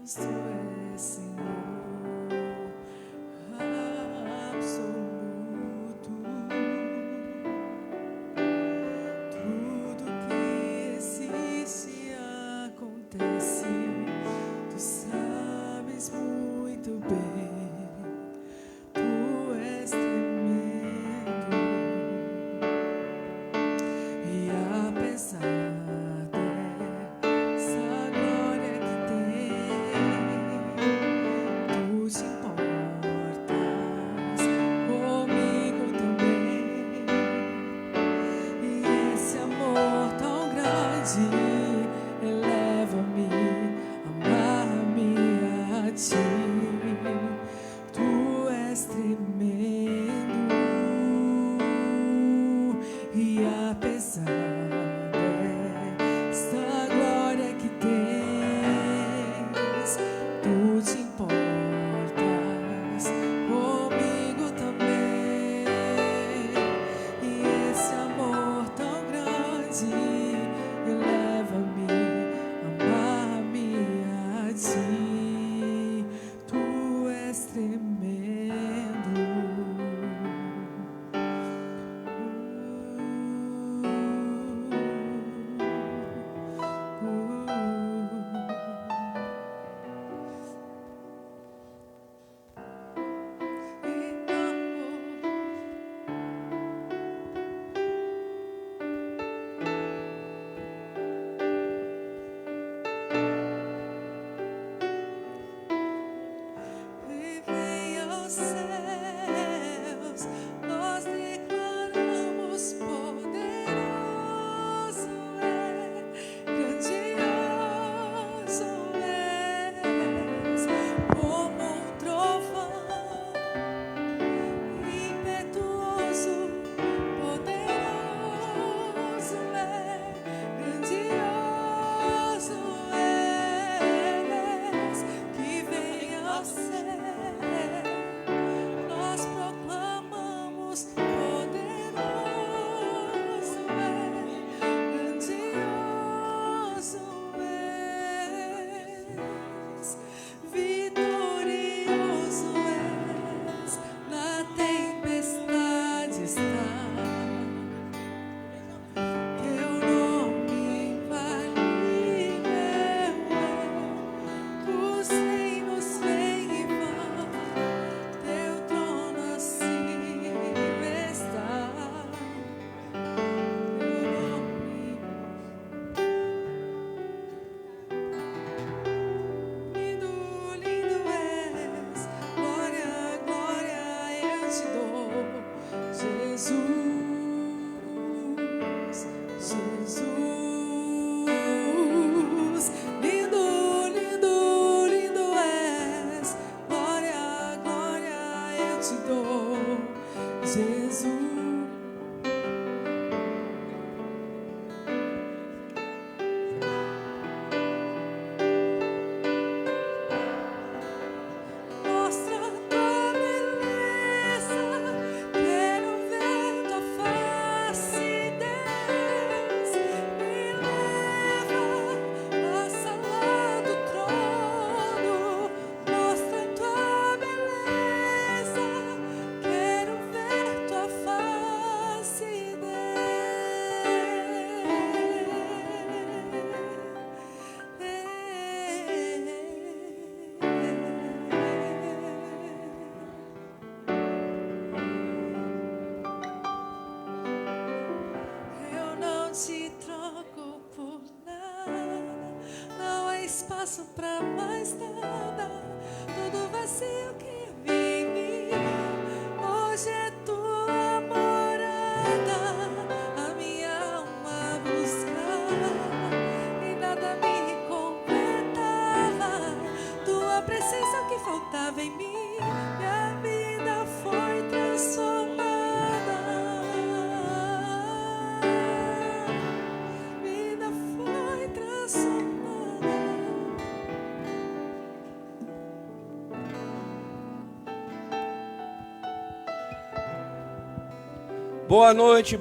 Tu és Senhor absoluto. Tudo que existe acontece. Tu sabes muito bem. Tu és tremendo. E apesar dessa glória que tem, tu te importas comigo também. E esse amor tão grande eleva-me, amar-me a ti. Tu és tremendo. E apesar dessa glória que tens, tu te importas comigo também. E esse amor tão grande eleva-me, amar-me a ti. Tu és tremendo. E vem aos céus, nós declaramos: poderoso é, grandioso és, como um trovão, impetuoso, poderoso é, grandioso és, que vem ao céu. Nós proclamamos: poderoso é, grandioso és, vitorioso és, na tempestade está. Teu nome infalível é, os reinos vêm e vão, teu trono acima está. Teu nome lindo, lindo és, glória, glória eu te dou, Jesus, Jesus. Lindo, lindo, lindo és, glória, glória eu te dou, Jesus. Mostra tua beleza, quero ver tua face, Deus. Me leva à sala do trono, mostra tua beleza, quero ver tua face, eu não te troco por nada, não há espaço pra mais nada, tudo vazio que vive, hoje é tua morada, a minha alma buscava e nada me completava, tua presença que faltava em mim, minha vida foi transformada. Vida foi transformada. Boa noite,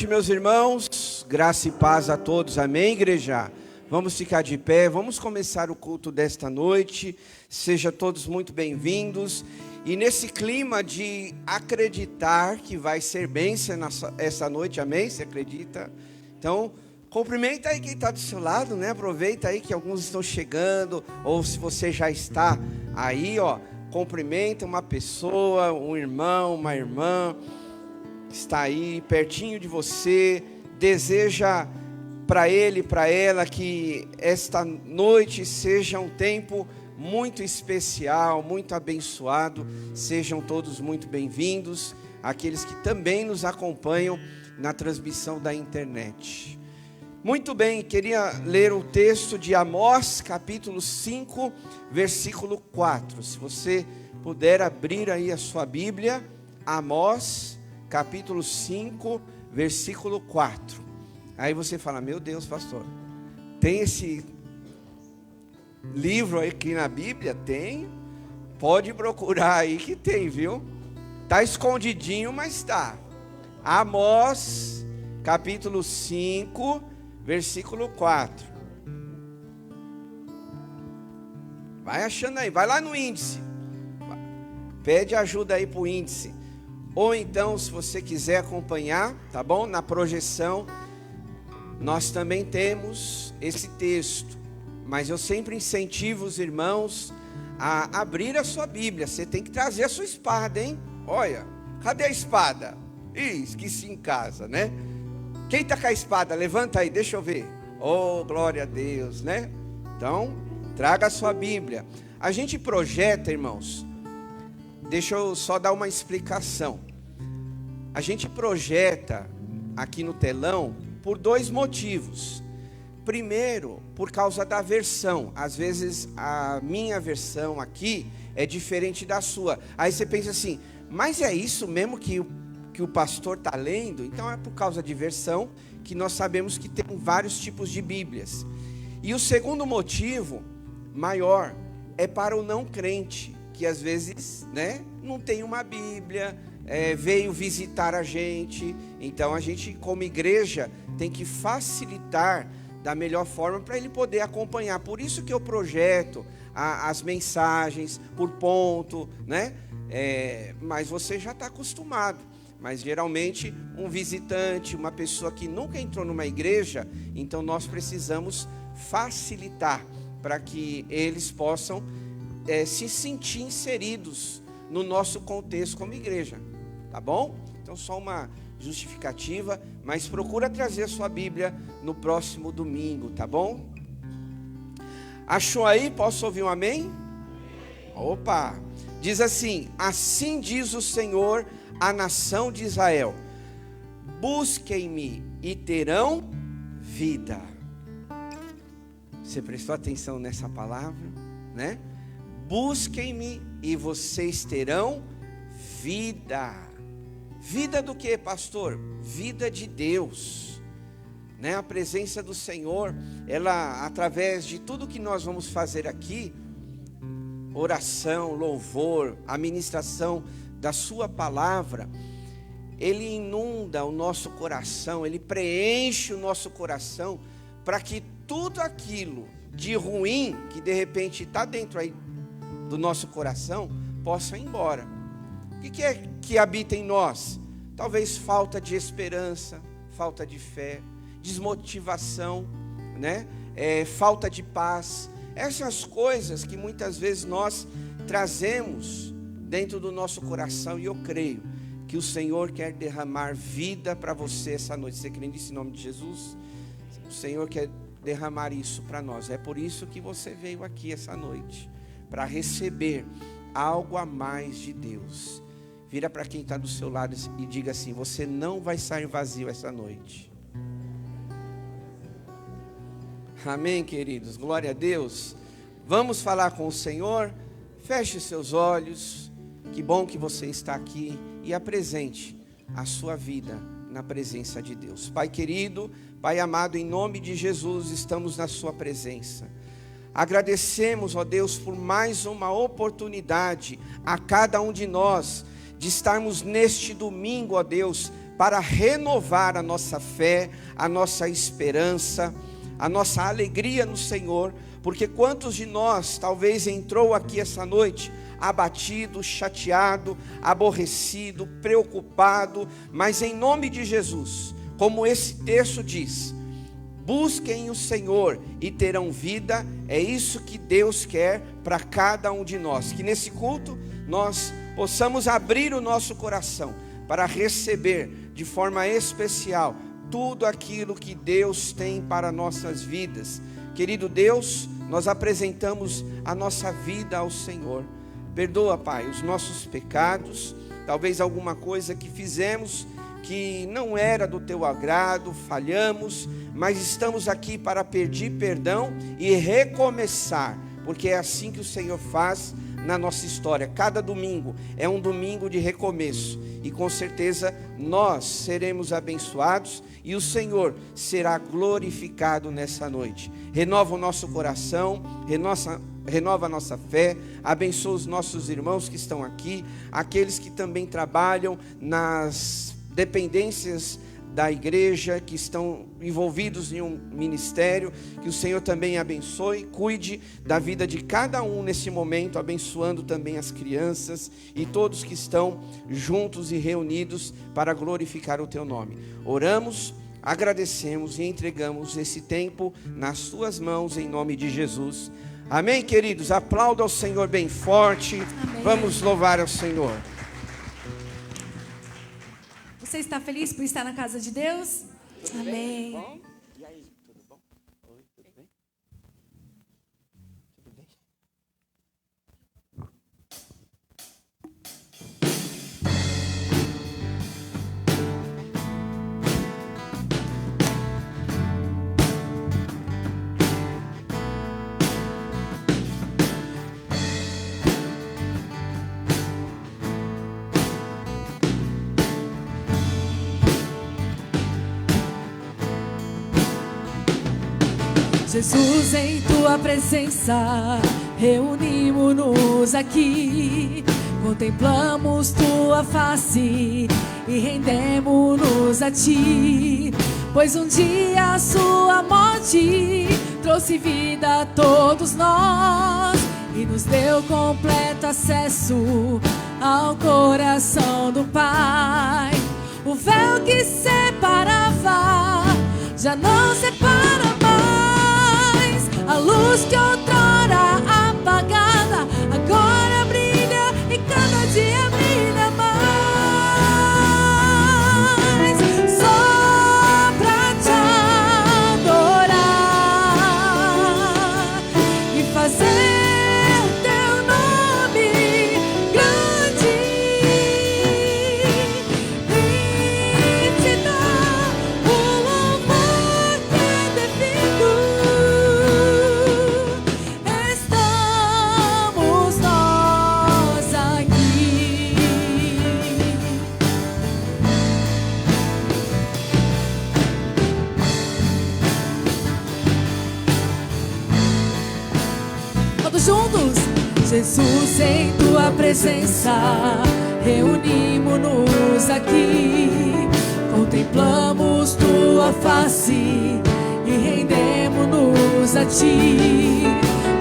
meus irmãos. Graça e paz a todos. Amém, igreja? Vamos ficar de pé, vamos começar o culto desta noite. Sejam todos muito bem-vindos. E nesse clima de acreditar que vai ser bênção essa noite, amém? Você acredita? Então, cumprimenta aí quem está do seu lado, né? Aproveita aí que alguns estão chegando, ou se você já está aí, ó, cumprimenta uma pessoa, um irmão, uma irmã, que está aí pertinho de você, deseja para ele, para ela, que esta noite seja um tempo muito especial, muito abençoado. Sejam todos muito bem-vindos, aqueles que também nos acompanham na transmissão da internet. Muito bem, queria ler o texto de Amós, capítulo 5, versículo 4. Se você puder abrir aí a sua Bíblia, Amós, capítulo 5, versículo 4. Aí você fala, meu Deus, pastor, tem esse livro aí aqui na Bíblia? Tem, pode procurar aí que tem, viu? Está escondidinho, mas está. Amós, capítulo 5, versículo 4. Vai achando aí, vai lá no índice. Pede ajuda aí para o índice. Ou então, se você quiser acompanhar, tá bom? Na projeção, nós também temos esse texto. Mas eu sempre incentivo os irmãos a abrir a sua Bíblia. Você tem que trazer a sua espada, hein? Olha, cadê a espada? Ih, esqueci em casa, né? Quem está com a espada? Levanta aí, deixa eu ver. Oh, glória a Deus, né? Então, traga a sua Bíblia. A gente projeta, irmãos. Deixa eu só dar uma explicação. A gente projeta aqui no telão por dois motivos. Primeiro, por causa da versão. Às vezes a minha versão aqui é diferente da sua. Aí você pensa assim, mas é isso mesmo que o pastor está lendo? Então é por causa de versão que nós sabemos que tem vários tipos de Bíblias. E o segundo motivo maior é para o não crente, que às vezes, né, não tem uma Bíblia, veio visitar a gente. Então a gente, como igreja, tem que facilitar da melhor forma para ele poder acompanhar. Por isso que eu projeto as mensagens por ponto, né? Mas você já está acostumado. Mas geralmente um visitante, uma pessoa que nunca entrou numa igreja, então nós precisamos facilitar para que eles possam se sentir inseridos no nosso contexto como igreja, tá bom? Então só uma justificativa, mas procura trazer a sua Bíblia no próximo domingo, tá bom? Achou aí? Posso ouvir um amém? Opa! Diz assim: assim diz o Senhor à nação de Israel: busquem-me e terão vida. Você prestou atenção nessa palavra, né? Busquem-me e vocês terão vida. Vida do que, pastor? Vida de Deus, né? A presença do Senhor, ela, através de tudo que nós vamos fazer aqui, oração, louvor, a ministração da sua palavra, ele inunda o nosso coração, ele preenche o nosso coração, para que tudo aquilo de ruim, que de repente está dentro aí do nosso coração, possa ir embora. O que é que habita em nós? Talvez falta de esperança, falta de fé, desmotivação, né? Falta de paz. Essas coisas que muitas vezes nós trazemos dentro do nosso coração. E eu creio que o Senhor quer derramar vida para você essa noite. Você crê nisso em nome de Jesus? O Senhor quer derramar isso para nós. É por isso que você veio aqui essa noite, para receber algo a mais de Deus. Vira para quem está do seu lado e diga assim: você não vai sair vazio essa noite. Amém, queridos? Glória a Deus. Vamos falar com o Senhor. Feche seus olhos. Que bom que você está aqui e apresente a sua vida na presença de Deus. Pai querido, Pai amado, em nome de Jesus, estamos na sua presença. Agradecemos, ó Deus, por mais uma oportunidade a cada um de nós de estarmos neste domingo, ó Deus, para renovar a nossa fé, a nossa esperança, a nossa alegria no Senhor, porque quantos de nós talvez entrou aqui essa noite abatido, chateado, aborrecido, preocupado, mas em nome de Jesus, como esse texto diz, busquem o Senhor e terão vida. É isso que Deus quer para cada um de nós, que nesse culto nós possamos abrir o nosso coração para receber de forma especial tudo aquilo que Deus tem para nossas vidas. Querido Deus, nós apresentamos a nossa vida ao Senhor. Perdoa, Pai, os nossos pecados, talvez alguma coisa que fizemos que não era do Teu agrado, falhamos, mas estamos aqui para pedir perdão e recomeçar, porque é assim que o Senhor faz na nossa história. Cada domingo é um domingo de recomeço, e com certeza nós seremos abençoados e o Senhor será glorificado nessa noite. Renova o nosso coração, renova a nossa fé, abençoa os nossos irmãos que estão aqui, aqueles que também trabalham nas dependências da igreja, que estão envolvidos em um ministério, que o Senhor também abençoe, cuide da vida de cada um nesse momento, abençoando também as crianças e todos que estão juntos e reunidos para glorificar o Teu nome. Oramos, agradecemos e entregamos esse tempo nas Tuas mãos, em nome de Jesus. Amém, queridos? Aplauda ao Senhor bem forte. Amém. Vamos louvar ao Senhor. Você está feliz por estar na casa de Deus? Amém. Bom? E aí, tudo bom? Oi, tudo bem? Tudo bem? Jesus, em Tua presença, reunimos-nos aqui, contemplamos Tua face e rendemos-nos a Ti, pois um dia a Sua morte trouxe vida a todos nós e nos deu completo acesso ao coração do Pai. O véu que separava já não separa mais. A luz que outrora apagada agora brilha e cada dia brilha mais. Só pra te adorar e fazer teu nome grande e te dar o louvor que é devido. Estamos nós aqui. Todos juntos. Jesus, em Tua presença, reunimos-nos aqui, contemplamos Tua face e rendemos-nos a Ti,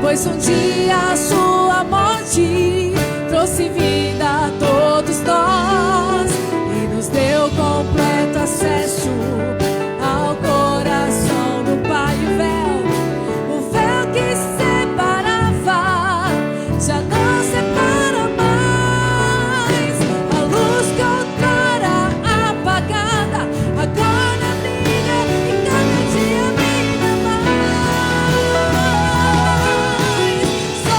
pois um dia a Sua morte trouxe vida a todos nós e nos deu completo acesso ao coração do Pai. O véu que separava já não separa mais. A luz que outrora apagada agora brilha e cada dia brilha mais. Só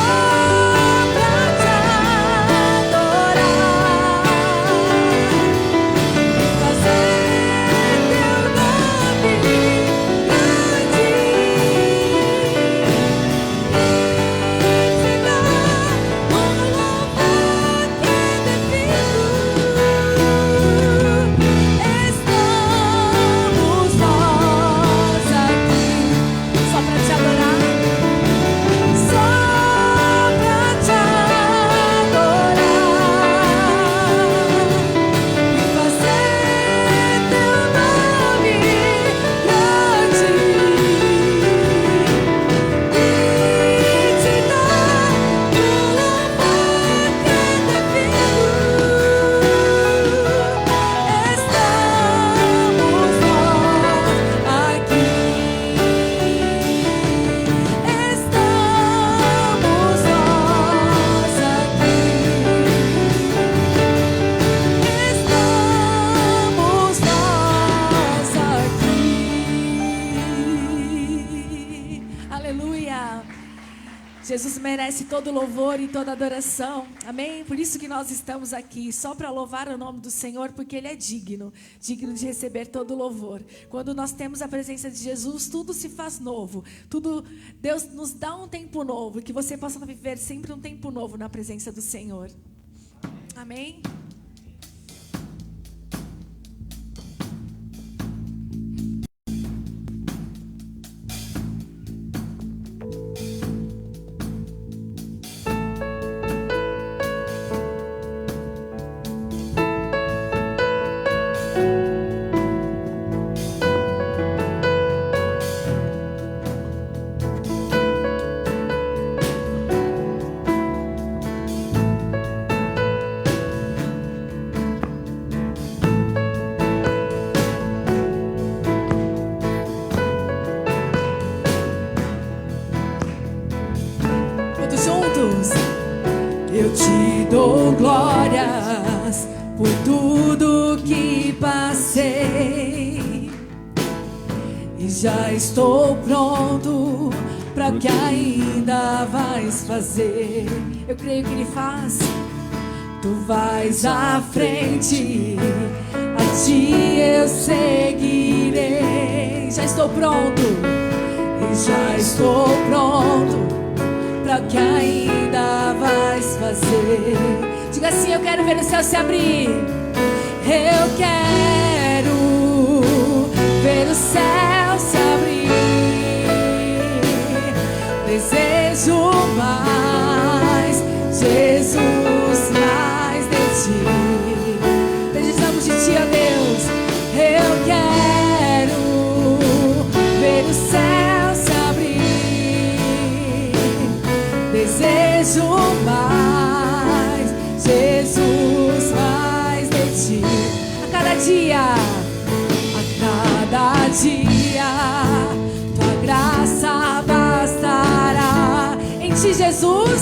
merece todo louvor e toda adoração. Amém? Por isso que nós estamos aqui, só para louvar o nome do Senhor, porque Ele é digno de receber todo louvor. Quando nós temos a presença de Jesus, tudo se faz novo. Deus nos dá um tempo novo, que você possa viver sempre um tempo novo na presença do Senhor. Amém? Eu te dou glórias por tudo que passei e já estou pronto para o que ainda vais fazer. Eu creio que Ele faz. Tu vais à frente, a ti eu seguirei. Já estou pronto e já estou pronto para o que ainda vais fazer. Diga assim: eu quero ver o céu se abrir. Eu quero ver o céu se abrir. Desejo mais, Jesus, mais de ti. Desejamos de ti, ó Deus. Eu quero ver o céu se abrir. Desejo mais, Jesus, mais de ti. A cada dia, tua graça bastará. Em ti, Jesus,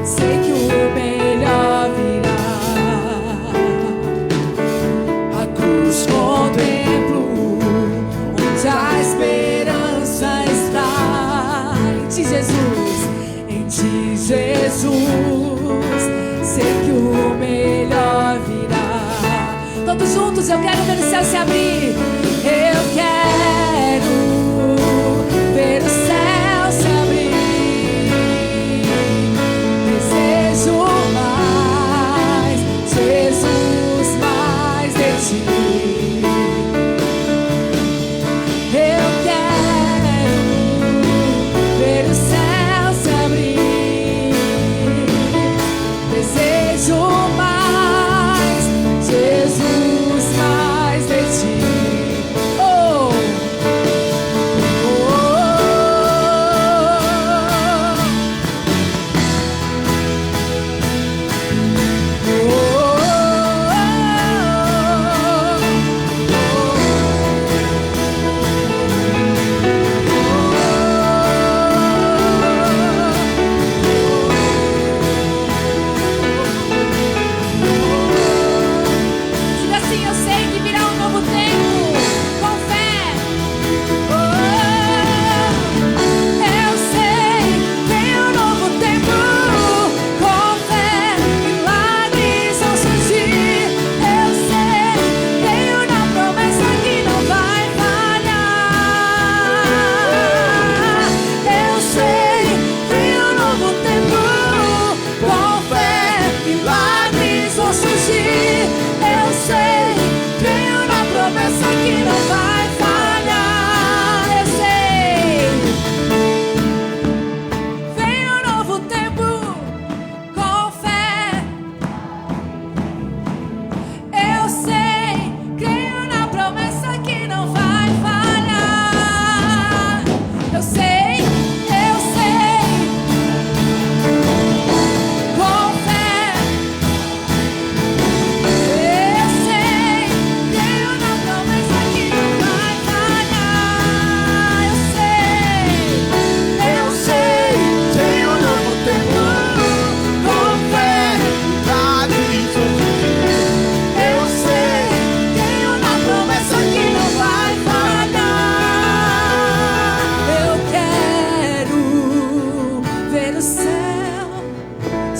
sei que o melhor virá. A cruz contemplo, onde a esperança está. Em ti, Jesus, sei que o melhor virá. Todos juntos, eu quero ver o céu se abrir. Eu quero ver o céu se abrir. Desejo mais, Jesus, mais de ti. Eu quero ver o céu se abrir. Desejo mais, Jesus, mais de ti. Oh,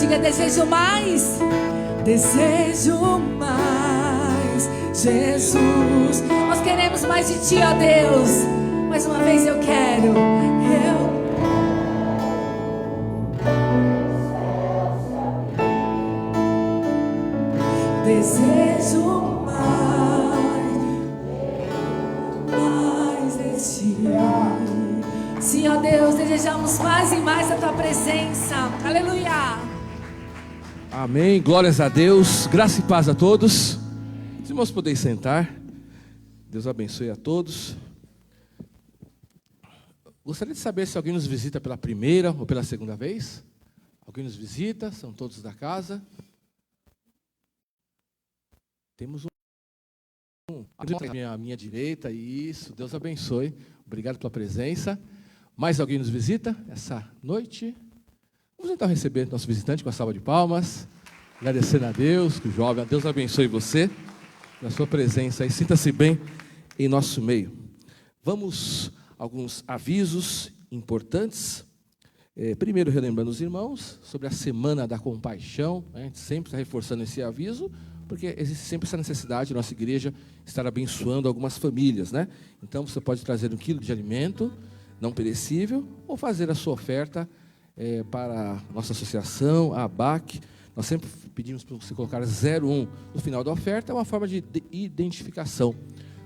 Diga: desejo mais. Desejo mais, Jesus. Nós queremos mais de Ti, ó Deus. Mais uma vez eu quero. Desejo mais de Ti. Sim, ó Deus, desejamos mais e mais a Tua presença. Aleluia. Amém, glórias a Deus, graça e paz a todos. Os irmãos podem sentar. Deus abençoe a todos. Gostaria de saber se alguém nos visita pela primeira ou pela segunda vez. Alguém nos visita? São todos da casa? Temos à minha direita, isso, Deus abençoe. Obrigado pela presença. Mais alguém nos visita essa noite? Vamos então receber nosso visitante com a salva de palmas, agradecendo a Deus, que o jovem, Deus abençoe você, na sua presença e sinta-se bem em nosso meio. Vamos a alguns avisos importantes. Primeiro, relembrando os irmãos sobre a Semana da Compaixão, a gente sempre está reforçando esse aviso, porque existe sempre essa necessidade de nossa igreja estar abençoando algumas famílias, né? Então, você pode trazer 1 quilo de alimento não perecível ou fazer a sua oferta para a nossa associação, a ABAC. Nós sempre pedimos para você colocar 01 no final da oferta, é uma forma de identificação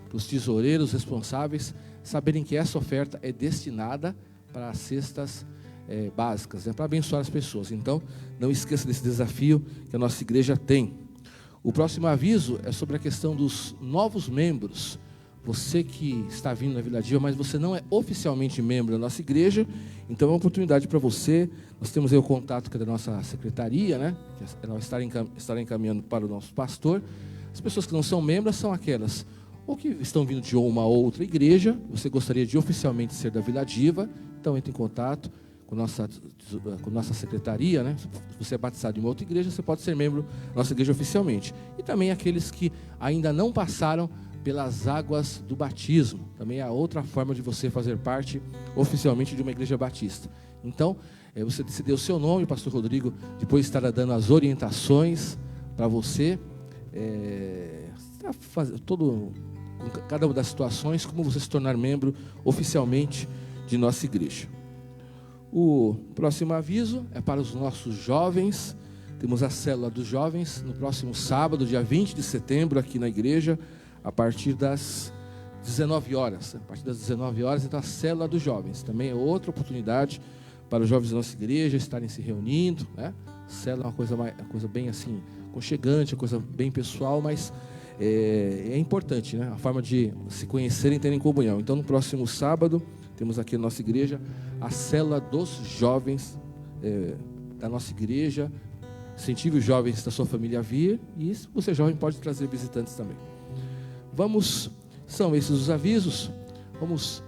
para os tesoureiros responsáveis saberem que essa oferta é destinada para as cestas básicas, para abençoar as pessoas. Então, não esqueça desse desafio que a nossa igreja tem. O próximo aviso é sobre a questão dos novos membros. Você que está vindo na Vila Diva, mas você não é oficialmente membro da nossa igreja, então é uma oportunidade para você. Nós temos aí o contato da nossa secretaria, né? Que ela estará encaminhando para o nosso pastor. As pessoas que não são membros são aquelas ou que estão vindo de uma outra igreja, você gostaria de oficialmente ser da Vila Diva, então entre em contato com nossa secretaria, né? Se você é batizado em uma outra igreja, você pode ser membro da nossa igreja oficialmente. E também aqueles que ainda não passaram pelas águas do batismo, também é outra forma de você fazer parte oficialmente de uma igreja batista. Então, você decidiu o seu nome, o pastor Rodrigo depois estará dando as orientações para você, cada uma das situações, como você se tornar membro oficialmente de nossa igreja. O próximo aviso é para os nossos jovens. Temos a célula dos jovens no próximo sábado, dia 20 de setembro, aqui na igreja, a partir das 19 horas. A partir das 19 horas, então, a célula dos jovens. Também é outra oportunidade para os jovens da nossa igreja estarem se reunindo, né? Célula é uma coisa bem assim, aconchegante, uma coisa bem pessoal, mas é importante, né? A forma de se conhecerem e terem comunhão. Então, no próximo sábado, temos aqui na nossa igreja a célula dos jovens da nossa igreja. Incentive os jovens da sua família a vir, e se você é jovem, pode trazer visitantes também. São esses os avisos. Vamos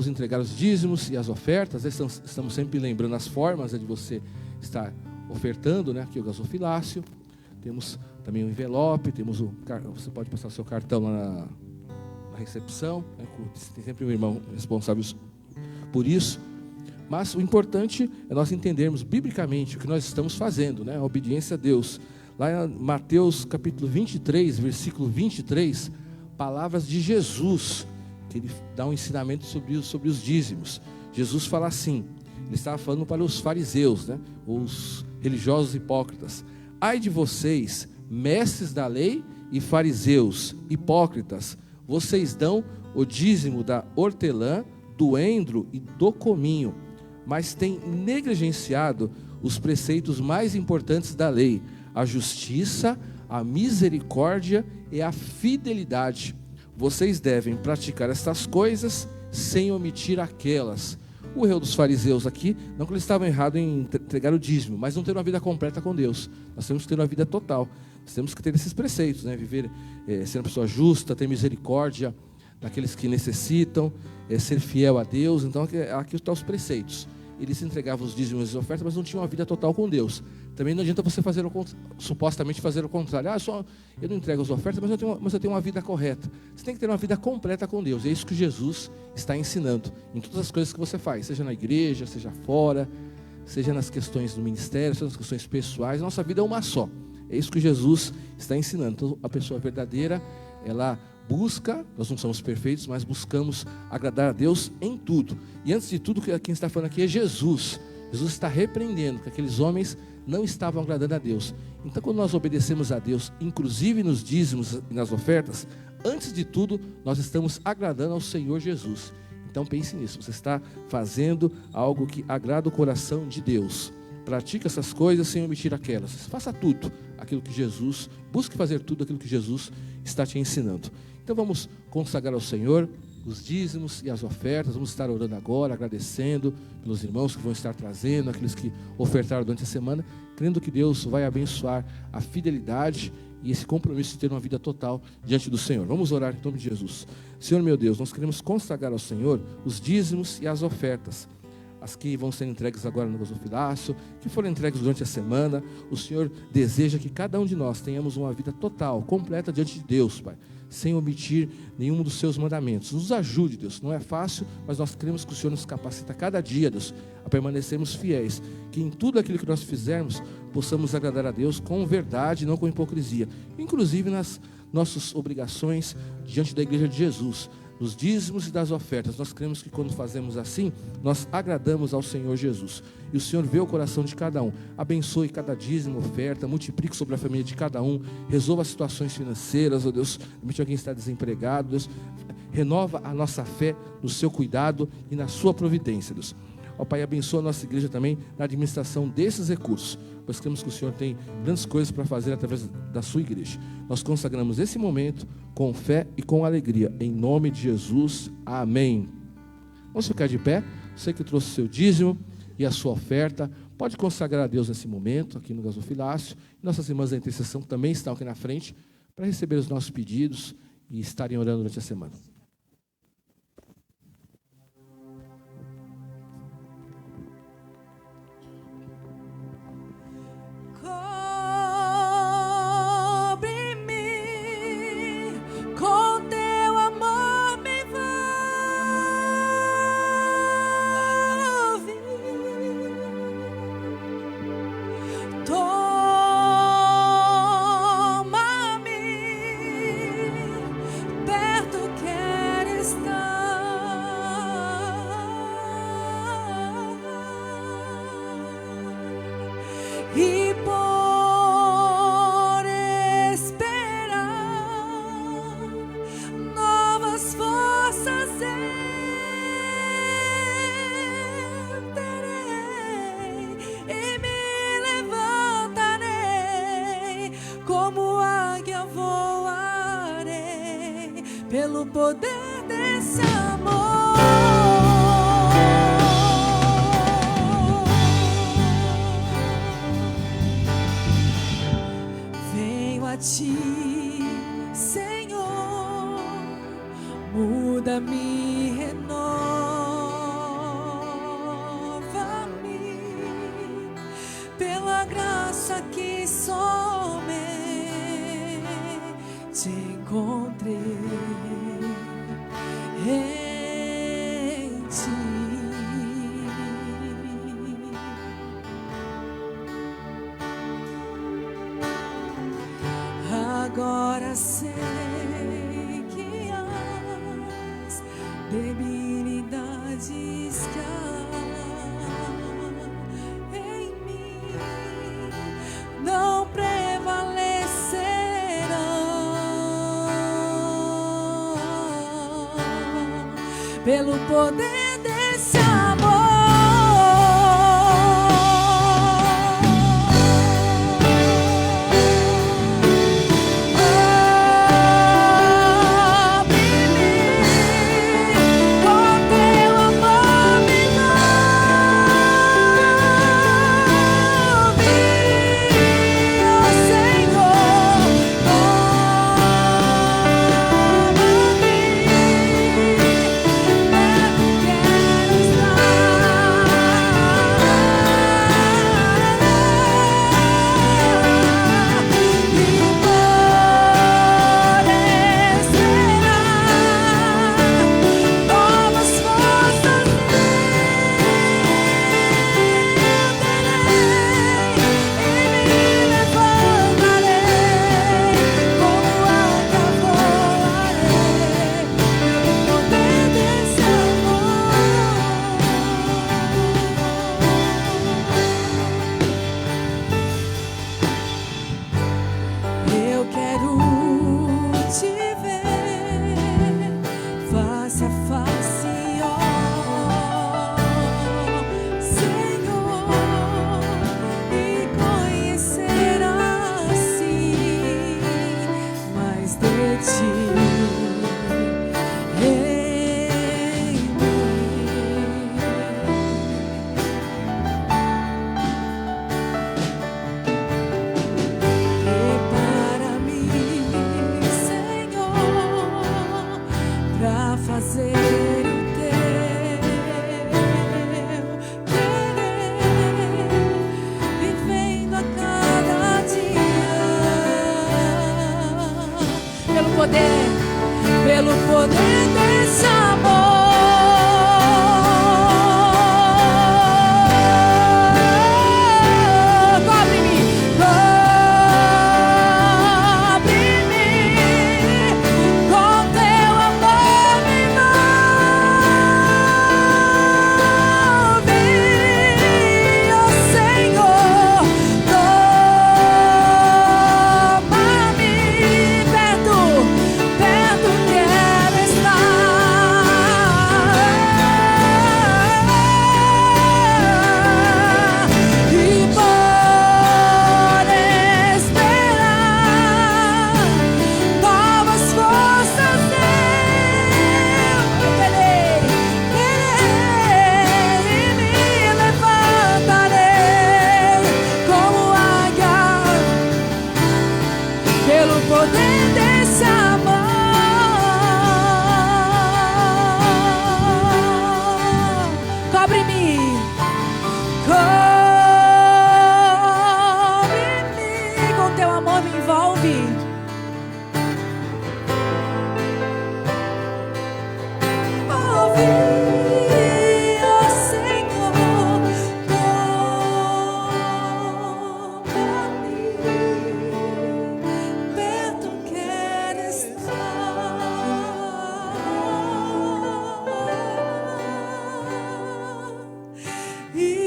entregar os dízimos e as ofertas. Estamos sempre lembrando as formas de você estar ofertando, né? Aqui o gasofilácio. Temos também o envelope, você pode passar o seu cartão lá na recepção, né? Tem sempre um irmão responsável por isso. Mas o importante é nós entendermos biblicamente o que nós estamos fazendo, né? A obediência a Deus. Lá em Mateus capítulo 23, versículo 23, palavras de Jesus, que ele dá um ensinamento sobre os dízimos. Jesus fala assim, ele estava falando para os fariseus, né? Os religiosos hipócritas: ai de vocês, mestres da lei e fariseus, hipócritas, vocês dão o dízimo da hortelã, do endro e do cominho, mas têm negligenciado os preceitos mais importantes da lei: a justiça, a misericórdia e a fidelidade. Vocês devem praticar estas coisas sem omitir aquelas. O erro dos fariseus aqui, não que eles estavam errados em entregar o dízimo, mas não ter uma vida completa com Deus. Nós temos que ter uma vida total. Nós temos que ter esses preceitos, né? Viver, ser uma pessoa justa, ter misericórdia daqueles que necessitam, ser fiel a Deus. Então aqui estão os preceitos. Eles entregavam os dízimos e as ofertas, mas não tinham uma vida total com Deus. Também não adianta você supostamente fazer o contrário. Eu não entrego as ofertas, mas eu tenho uma vida correta. Você tem que ter uma vida completa com Deus. É isso que Jesus está ensinando em todas as coisas que você faz, seja na igreja, seja fora, seja nas questões do ministério, seja nas questões pessoais. Nossa vida é uma só. É isso que Jesus está ensinando. Então, a pessoa verdadeira, ela busca, nós não somos perfeitos, mas buscamos agradar a Deus em tudo. E antes de tudo, quem está falando aqui é Jesus. Jesus está repreendendo que aqueles homens não estavam agradando a Deus. Então, quando nós obedecemos a Deus, inclusive nos dízimos e nas ofertas, antes de tudo, nós estamos agradando ao Senhor Jesus. Então pense nisso, você está fazendo algo que agrada o coração de Deus. Pratique essas coisas sem omitir aquelas. Faça tudo aquilo que Jesus, busque fazer tudo aquilo que Jesus está te ensinando. Então vamos consagrar ao Senhor os dízimos e as ofertas. Vamos estar orando agora, agradecendo pelos irmãos que vão estar trazendo, aqueles que ofertaram durante a semana, crendo que Deus vai abençoar a fidelidade e esse compromisso de ter uma vida total diante do Senhor. Vamos orar em nome de Jesus. Senhor meu Deus, nós queremos consagrar ao Senhor os dízimos e as ofertas, as que vão ser entregues agora no gasofilácio, que foram entregues durante a semana. O Senhor deseja que cada um de nós tenhamos uma vida total, completa diante de Deus, Pai, sem omitir nenhum dos seus mandamentos. Nos ajude, Deus, não é fácil, mas nós queremos que o Senhor nos capacita cada dia, Deus, a permanecermos fiéis, que em tudo aquilo que nós fizermos, possamos agradar a Deus com verdade, não com hipocrisia, inclusive nas nossas obrigações diante da igreja de Jesus, nos dízimos e das ofertas. Nós cremos que quando fazemos assim, nós agradamos ao Senhor Jesus. E o Senhor vê o coração de cada um. Abençoe cada dízimo, oferta, multiplique sobre a família de cada um, resolva as situações financeiras, ó Deus, permite alguém estar desempregado, Deus, renova a nossa fé no seu cuidado e na sua providência, Deus. Ó Pai, abençoa a nossa igreja também na administração desses recursos, pois cremos que o Senhor tem grandes coisas para fazer através da sua igreja. Nós consagramos esse momento com fé e com alegria, em nome de Jesus, amém. Vamos ficar de pé. Você que trouxe o seu dízimo e a sua oferta, pode consagrar a Deus nesse momento, aqui no gasofilácio. Nossas irmãs da intercessão também estão aqui na frente, para receber os nossos pedidos e estarem orando durante a semana. E por esperar novas forças eu terei e me levantarei, como águia voarei pelo poder desse amor. Ti, Senhor, muda-me, renova-me, pela graça que somente encontrei em ti. Agora sei que as debilidades que há em mim não prevalecerão pelo poder desse amor. Yeah.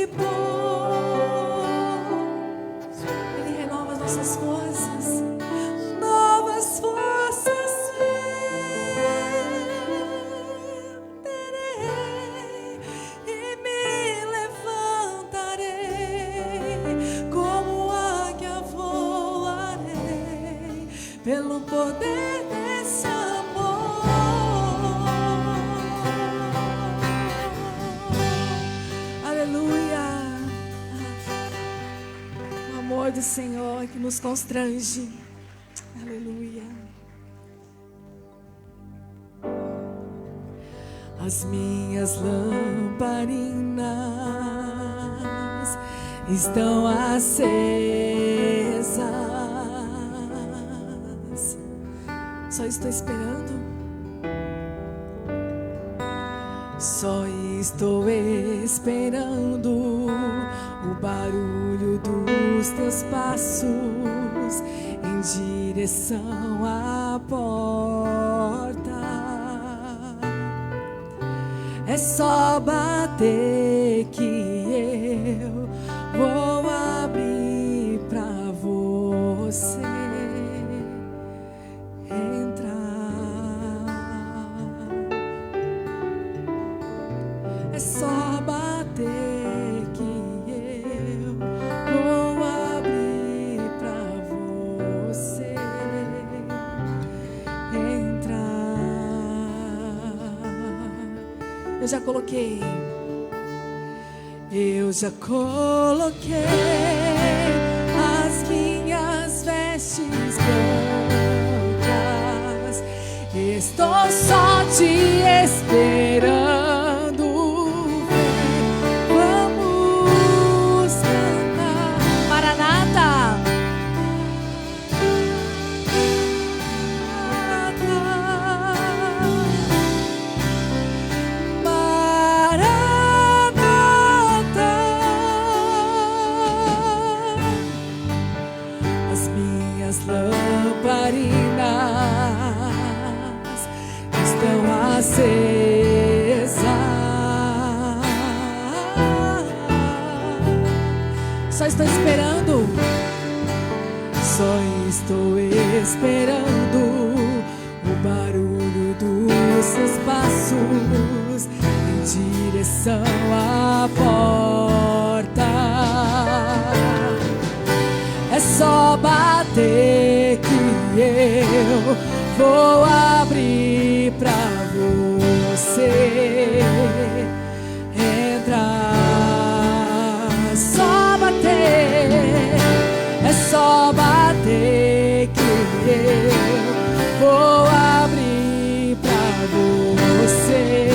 e bom. Ele renova as nossas forças. Novas forças terei e me levantarei, como águia voarei, pelo poder desse amor. Aleluia. O amor do Senhor que nos constrange. Aleluia. As minhas lamparinas estão acesas. Só estou esperando. Só estou esperando o barulho dos teus passos em direção à porta. É só bater que eu vou abrir pra você entrar. É só bater que eu vou abrir pra você entrar. Eu já coloquei as minhas vestes brancas. Estou só te esperando. Vamos cantar. Maranata. As minhas lamparinas estão acesas. Só estou esperando. Só estou esperando o barulho dos seus passos em direção à porta. É só bater que eu vou abrir pra você entrar. Só bater, é só bater que eu vou abrir pra você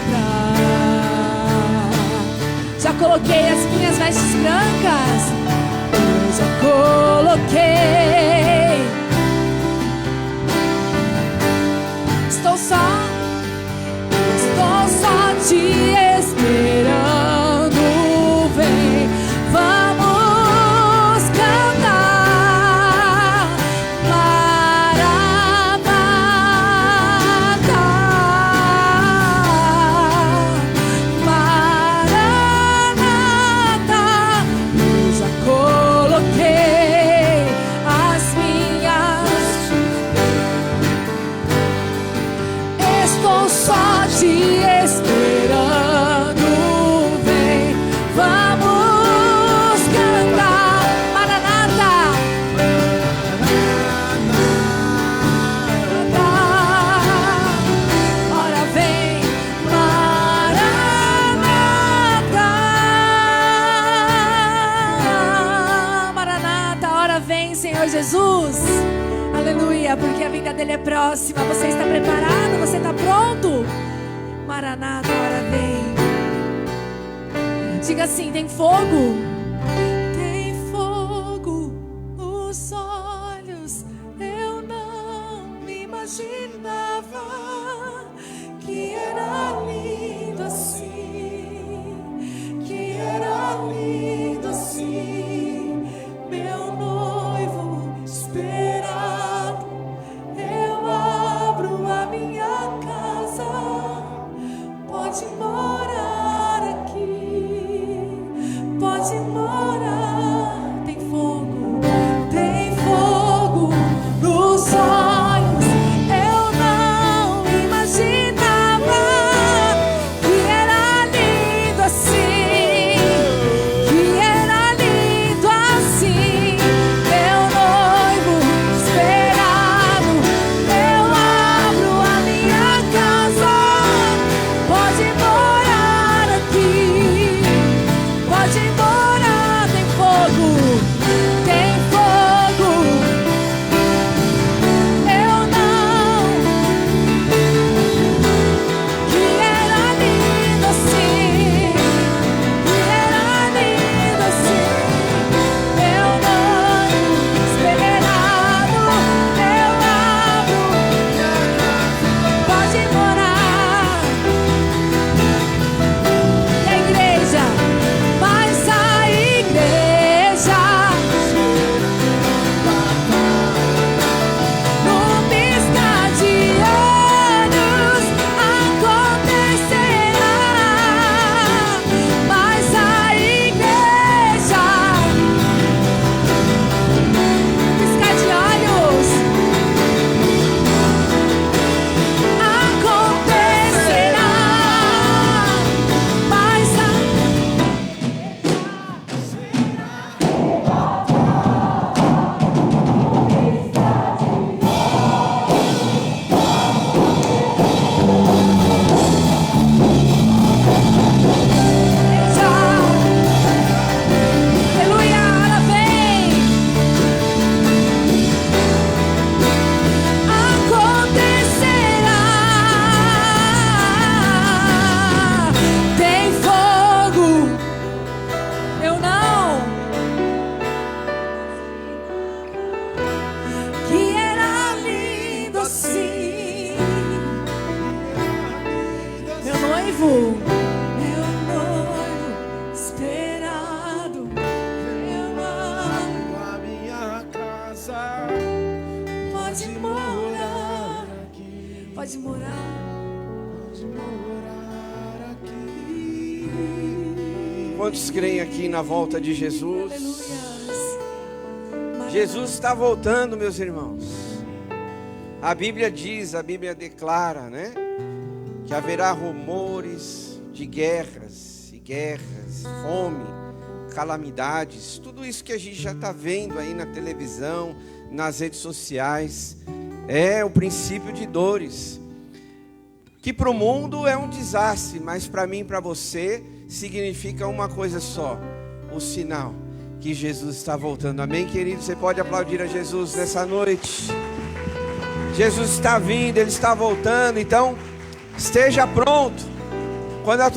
entrar. Já coloquei as minhas vestes brancas. Eu já coloquei. Estou só te esperando. Vem, vamos cantar. Maranata. Maranata. Eu já coloquei as minhas. Estou só te esperando. Vem, vamos cantar. Maranata. Ora vem, Maranata. Maranata, ora vem, Senhor Jesus. Aleluia, porque a vinda dele é próxima. Você está preparado? Você está pronto? Maranata, ora vem. Diga assim: tem fogo? Tem fogo nos olhos. Eu não me imaginava que era lindo assim, que era lindo assim. Meu noivo esperado, eu abro a minha casa. Pode morar aqui. Quantos creem aqui na volta de Jesus? Aleluia. Jesus está voltando, meus irmãos. A Bíblia diz, a Bíblia declara, né? Que haverá rumores de guerras e guerras, fome, calamidades. Tudo isso que a gente já está vendo aí na televisão, nas redes sociais, é o princípio de dores. Que para o mundo é um desastre, mas para mim e para você significa uma coisa só: o sinal que Jesus está voltando. Amém, querido? Você pode aplaudir a Jesus nessa noite. Jesus está vindo, Ele está voltando. Então esteja pronto. Quando a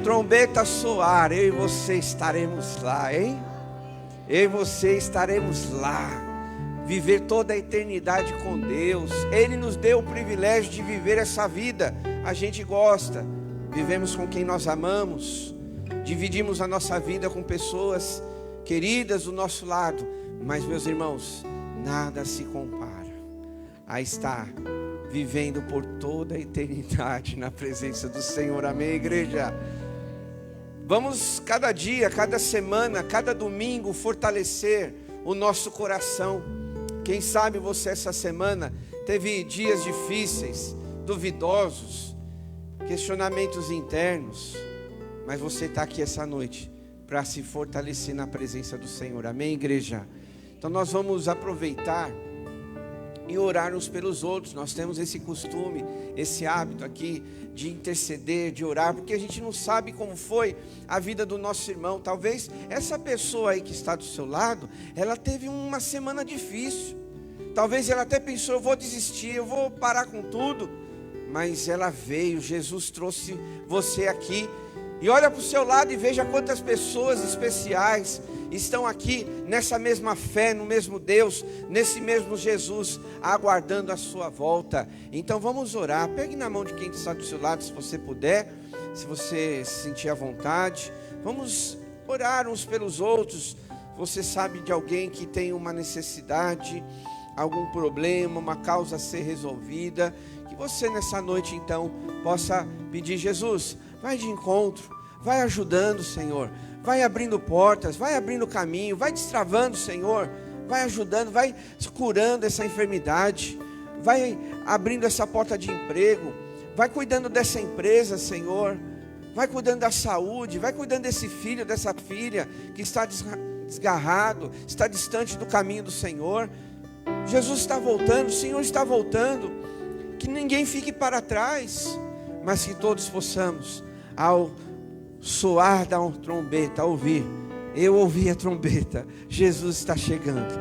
trombeta soar, eu e você estaremos lá, hein? Eu e você estaremos lá. Viver toda a eternidade com Deus. Ele nos deu o privilégio de viver essa vida. A gente gosta. Vivemos com quem nós amamos. Dividimos a nossa vida com pessoas queridas do nosso lado. Mas, meus irmãos, nada se compara a estar vivendo por toda a eternidade na presença do Senhor. Amém, igreja? Vamos cada dia, cada semana, cada domingo fortalecer o nosso coração. Quem sabe você essa semana teve dias difíceis, duvidosos, questionamentos internos, mas você está aqui essa noite para se fortalecer na presença do Senhor. Amém, igreja? Então nós vamos aproveitar e orar uns pelos outros. Nós temos esse costume, esse hábito aqui de interceder, de orar, porque a gente não sabe como foi a vida do nosso irmão. Talvez essa pessoa aí que está do seu lado, ela teve uma semana difícil. Talvez ela até pensou: eu vou desistir, eu vou parar com tudo. Mas ela veio, Jesus trouxe você aqui. E olha para o seu lado e veja quantas pessoas especiais estão aqui nessa mesma fé, no mesmo Deus, nesse mesmo Jesus, aguardando a sua volta. Então vamos orar. Pegue na mão de quem está do seu lado, se você puder, se você se sentir à vontade. Vamos orar uns pelos outros. Você sabe de alguém que tem uma necessidade, algum problema, uma causa a ser resolvida, que você nessa noite então possa pedir: Jesus, vai de encontro, vai ajudando, Senhor, vai abrindo portas, vai abrindo caminho, vai destravando, Senhor, vai ajudando, vai curando essa enfermidade, vai abrindo essa porta de emprego, vai cuidando dessa empresa, Senhor, vai cuidando da saúde, vai cuidando desse filho, dessa filha que está desgarrado, está distante do caminho do Senhor. Jesus está voltando, o Senhor está voltando. Que ninguém fique para trás, mas que todos possamos, ao soar da trombeta, ouvir: eu ouvi a trombeta, Jesus está chegando,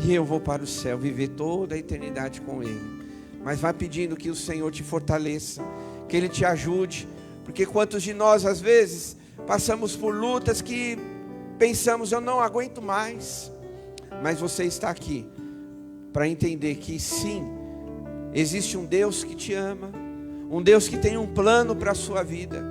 e eu vou para o céu, viver toda a eternidade com Ele. Mas vai pedindo que o Senhor te fortaleça, que Ele te ajude, porque quantos de nós às vezes passamos por lutas que pensamos: eu não aguento mais. Mas você está aqui para entender que sim, existe um Deus que te ama, um Deus que tem um plano para a sua vida,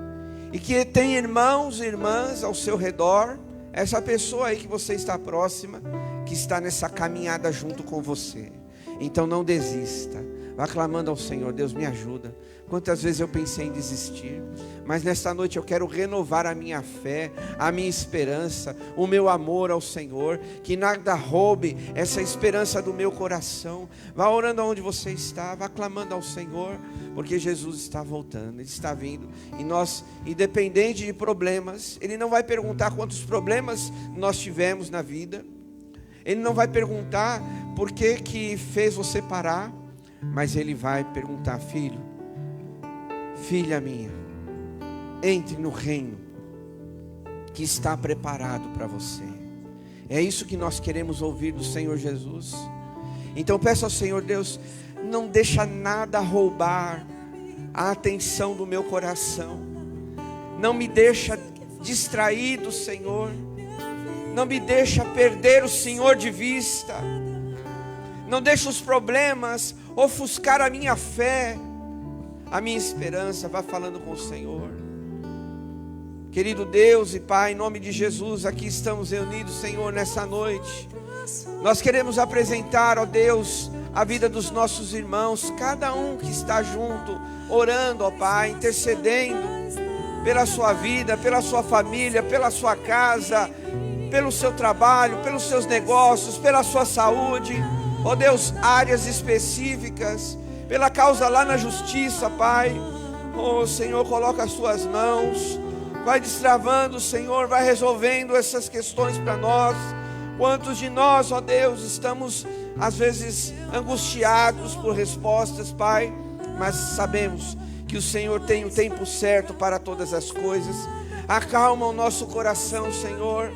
e que tem irmãos e irmãs ao seu redor, essa pessoa aí que você está próxima, que está nessa caminhada junto com você. Então não desista, vá clamando ao Senhor: Deus, me ajuda. Quantas vezes eu pensei em desistir, mas nesta noite eu quero renovar a minha fé, a minha esperança, o meu amor ao Senhor. Que nada roube essa esperança do meu coração. Vá orando aonde você está, vá clamando ao Senhor, porque Jesus está voltando, Ele está vindo. E nós, independente de problemas, Ele não vai perguntar quantos problemas nós tivemos na vida, Ele não vai perguntar por que fez você parar, mas Ele vai perguntar: filho, filha minha, entre no reino que está preparado para você. É isso que nós queremos ouvir do Senhor Jesus. Então peça ao Senhor: Deus, não deixa nada roubar a atenção do meu coração, não me deixa distraído, Senhor, não me deixa perder o Senhor de vista, não deixa os problemas ofuscar a minha fé, a minha esperança. Vá falando com o Senhor. Querido Deus e Pai, em nome de Jesus, aqui estamos reunidos, Senhor, nessa noite. Nós queremos apresentar, ó Deus, a vida dos nossos irmãos, cada um que está junto, orando, ó Pai, intercedendo. pela sua vida, pela sua família, pela sua casa, pelo seu trabalho, pelos seus negócios, pela sua saúde. Ó Deus, áreas específicas, pela causa lá na justiça, Pai. Ó Senhor, coloca as suas mãos, vai destravando, Senhor, vai resolvendo essas questões para nós. Quantos de nós, ó Deus, estamos às vezes angustiados por respostas, Pai, mas sabemos que o Senhor tem o tempo certo para todas as coisas. Acalma o nosso coração, Senhor,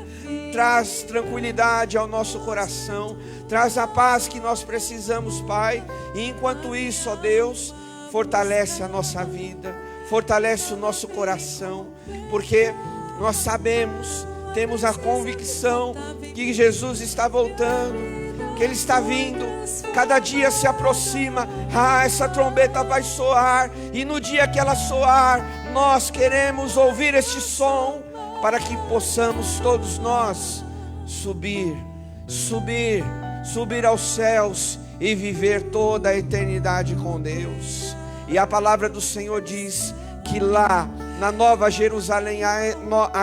traz tranquilidade ao nosso coração, traz a paz que nós precisamos, Pai. E enquanto isso, ó Deus, fortalece a nossa vida, fortalece o nosso coração, porque nós sabemos, temos a convicção que Jesus está voltando, que Ele está vindo, cada dia se aproxima. Essa trombeta vai soar, e no dia que ela soar, nós queremos ouvir este som, para que possamos todos nós subir aos céus e viver toda a eternidade com Deus. E a palavra do Senhor diz que lá na Nova Jerusalém, a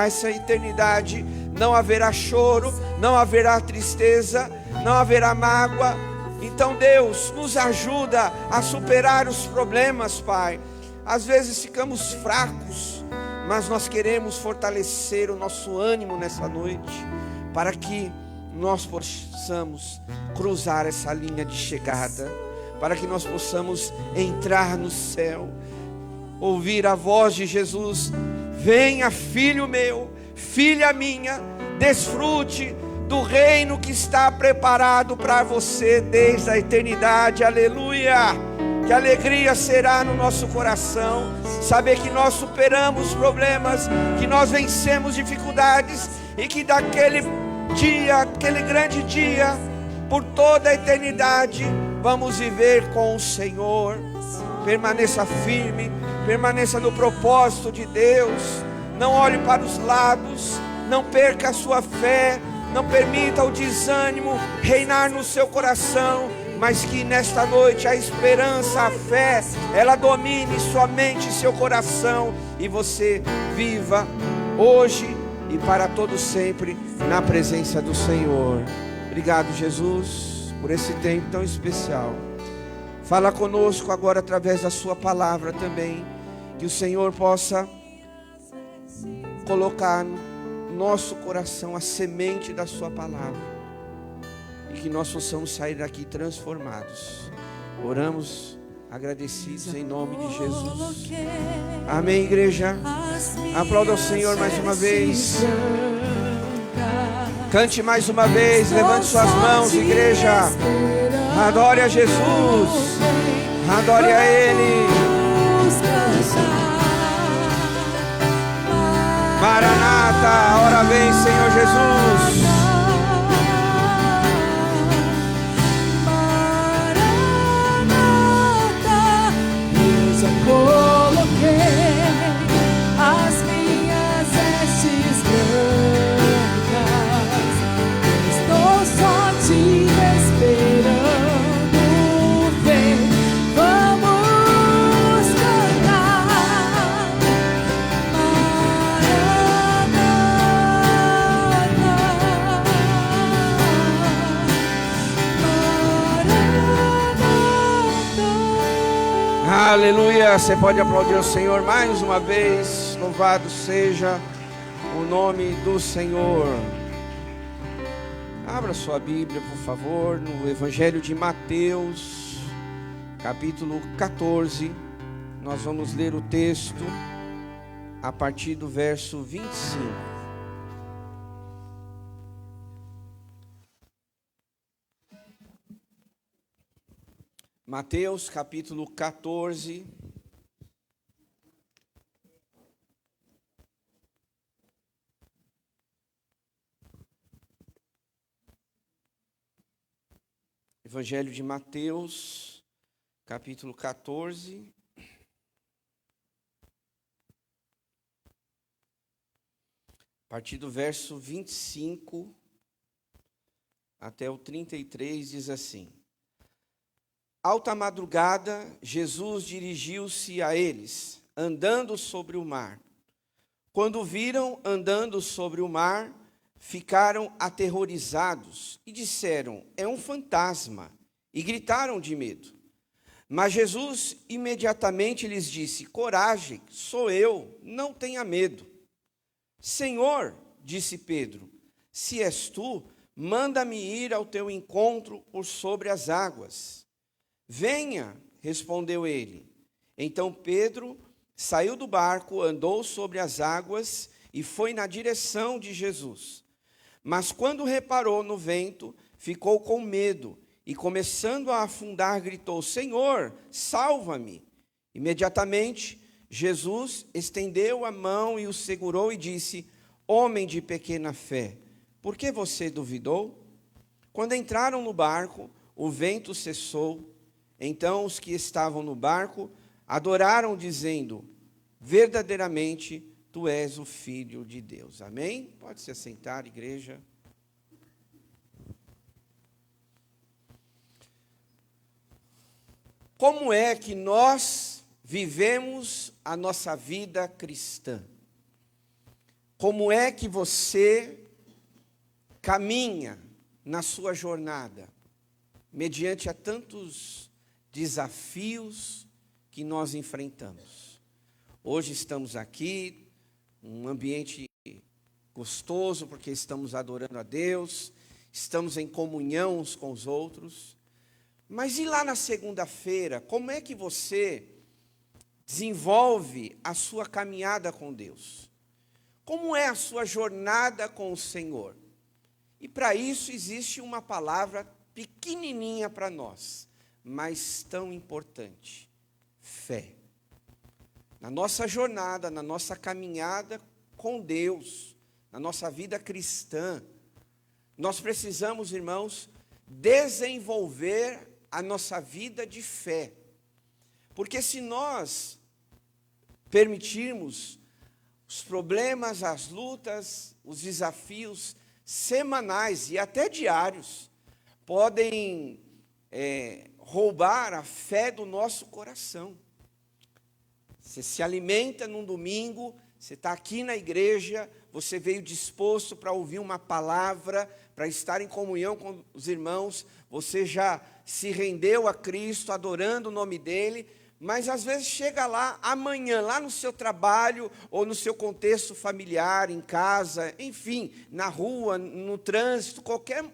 essa eternidade, não haverá choro, não haverá tristeza, não haverá mágoa. Então Deus nos ajuda a superar os problemas, Pai. Às vezes ficamos fracos, mas nós queremos fortalecer o nosso ânimo nessa noite, para que nós possamos cruzar essa linha de chegada, para que nós possamos entrar no céu, ouvir a voz de Jesus: venha, filho meu, filha minha, desfrute do reino que está preparado para você desde a eternidade. Aleluia! Que alegria será no nosso coração saber que nós superamos problemas, que nós vencemos dificuldades, e que daquele dia, aquele grande dia, por toda a eternidade, vamos viver com o Senhor. Permaneça firme, permaneça no propósito de Deus, não olhe para os lados, não perca a sua fé, não permita o desânimo reinar no seu coração, mas que nesta noite a esperança, a fé, ela domine sua mente e seu coração, e você viva hoje e para todo sempre na presença do Senhor. Obrigado, Jesus, por esse tempo tão especial. Fala conosco agora através da sua palavra também, que o Senhor possa colocar no nosso coração a semente da sua palavra, e que nós possamos sair daqui transformados. Oramos agradecidos em nome de Jesus. Amém, igreja. Aplauda o Senhor mais uma vez. Cante mais uma vez. Levante suas mãos, igreja. Adore a Jesus. Adore a Ele. Maranata, a hora vem, Senhor Jesus. Coloquei as minhas vestes brancas, estou só te esperando. Vem, vamos cantar. Aleluia, você pode aplaudir o Senhor mais uma vez. Louvado seja o nome do Senhor. Abra sua Bíblia, por favor, no Evangelho de Mateus, capítulo 14. Nós vamos ler o texto a partir do verso 25. Mateus capítulo 14, Evangelho de Mateus, capítulo 14, a partir do verso 25 até o 33, diz assim: Alta madrugada, Jesus dirigiu-se a eles, andando sobre o mar. quando viram andando sobre o mar, ficaram aterrorizados e disseram: é um fantasma, e gritaram de medo. Mas Jesus imediatamente lhes disse: coragem, sou eu, não tenha medo. Senhor, disse Pedro, se és tu, manda-me ir ao teu encontro por sobre as águas. Venha, respondeu ele. Então Pedro saiu do barco, andou sobre as águas e foi na direção de Jesus. Mas quando reparou no vento, ficou com medo e, começando a afundar, gritou: Senhor, salva-me! Imediatamente, Jesus estendeu a mão e o segurou e disse: homem de pequena fé, por que você duvidou? Quando entraram no barco, o vento cessou. Então os que estavam no barco adoraram, dizendo: verdadeiramente, tu és o Filho de Deus. Amém? Pode se assentar, igreja. Como é que nós vivemos a nossa vida cristã? Como é que você caminha na sua jornada, mediante a tantos desafios que nós enfrentamos? Hoje estamos aqui, um ambiente gostoso, porque estamos adorando a Deus, estamos em comunhão uns com os outros. Mas e lá na segunda-feira, como é que você desenvolve a sua caminhada com Deus? Como é a sua jornada com o Senhor? E para isso existe uma palavra pequenininha para nós, mas tão importante: fé. Na nossa jornada, na nossa caminhada com Deus, na nossa vida cristã, nós precisamos, irmãos, desenvolver a nossa vida de fé. Porque se nós permitirmos os problemas, as lutas, os desafios semanais e até diários, podem roubar a fé do nosso coração. Você se alimenta num domingo, você está aqui na igreja, você veio disposto para ouvir uma palavra, para estar em comunhão com os irmãos, você já se rendeu a Cristo, adorando o nome dele, mas às vezes chega lá amanhã, lá no seu trabalho, ou no seu contexto familiar, em casa, enfim, na rua, no trânsito, qualquer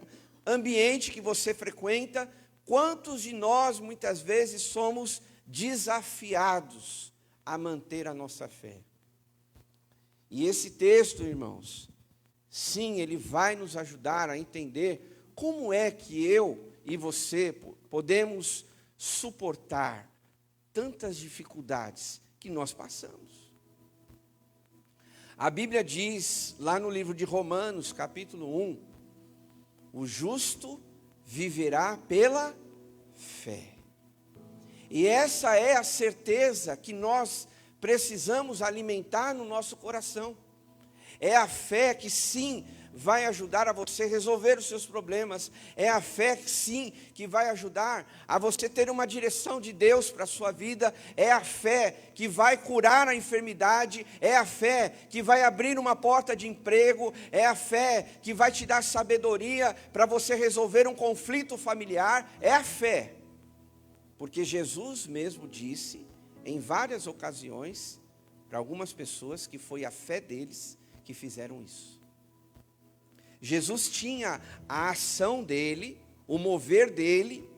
ambiente que você frequenta, quantos de nós muitas vezes somos desafiados a manter a nossa fé? E esse texto, irmãos, sim, ele vai nos ajudar a entender como é que eu e você podemos suportar tantas dificuldades que nós passamos. A Bíblia diz, lá no livro de Romanos, capítulo 1, o justo viverá pela fé. E essa é a certeza que nós precisamos alimentar no nosso coração. É a fé que sim vai ajudar a você resolver os seus problemas. É a fé que sim que vai ajudar a você ter uma direção de Deus para a sua vida. É a fé que vai curar a enfermidade. É a fé que vai abrir uma porta de emprego. É a fé que vai te dar sabedoria para você resolver um conflito familiar. É a fé. Porque Jesus mesmo disse em várias ocasiões para algumas pessoas que foi a fé deles que fizeram isso. Jesus tinha a ação dele, o mover dele,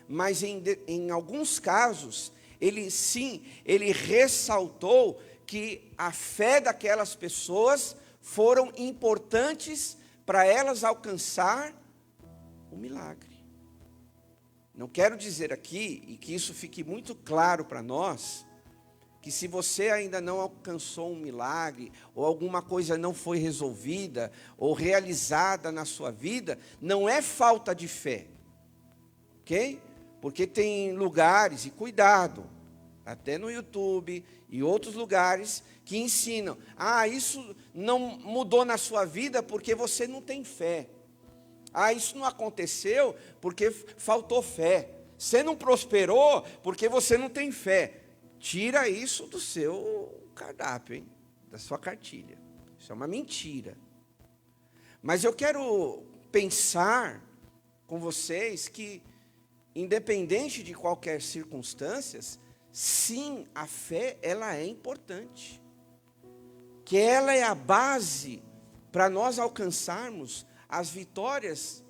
mas em alguns casos, ele ressaltou que a fé daquelas pessoas foram importantes para elas alcançar o milagre. Não quero dizer aqui, e que isso fique muito claro para nós, que se você ainda não alcançou um milagre, ou alguma coisa não foi resolvida, ou realizada na sua vida, não é falta de fé, ok? Porque tem lugares, e cuidado, até no YouTube e outros lugares, que ensinam: isso não mudou na sua vida porque você não tem fé. Isso não aconteceu porque faltou fé. Você não prosperou porque você não tem fé. Tira isso do seu cardápio, hein? da sua cartilha. Isso é uma mentira. Mas eu quero pensar com vocês que, independente de qualquer circunstância, sim, a fé, ela é importante. Que ela é a base para nós alcançarmos as vitórias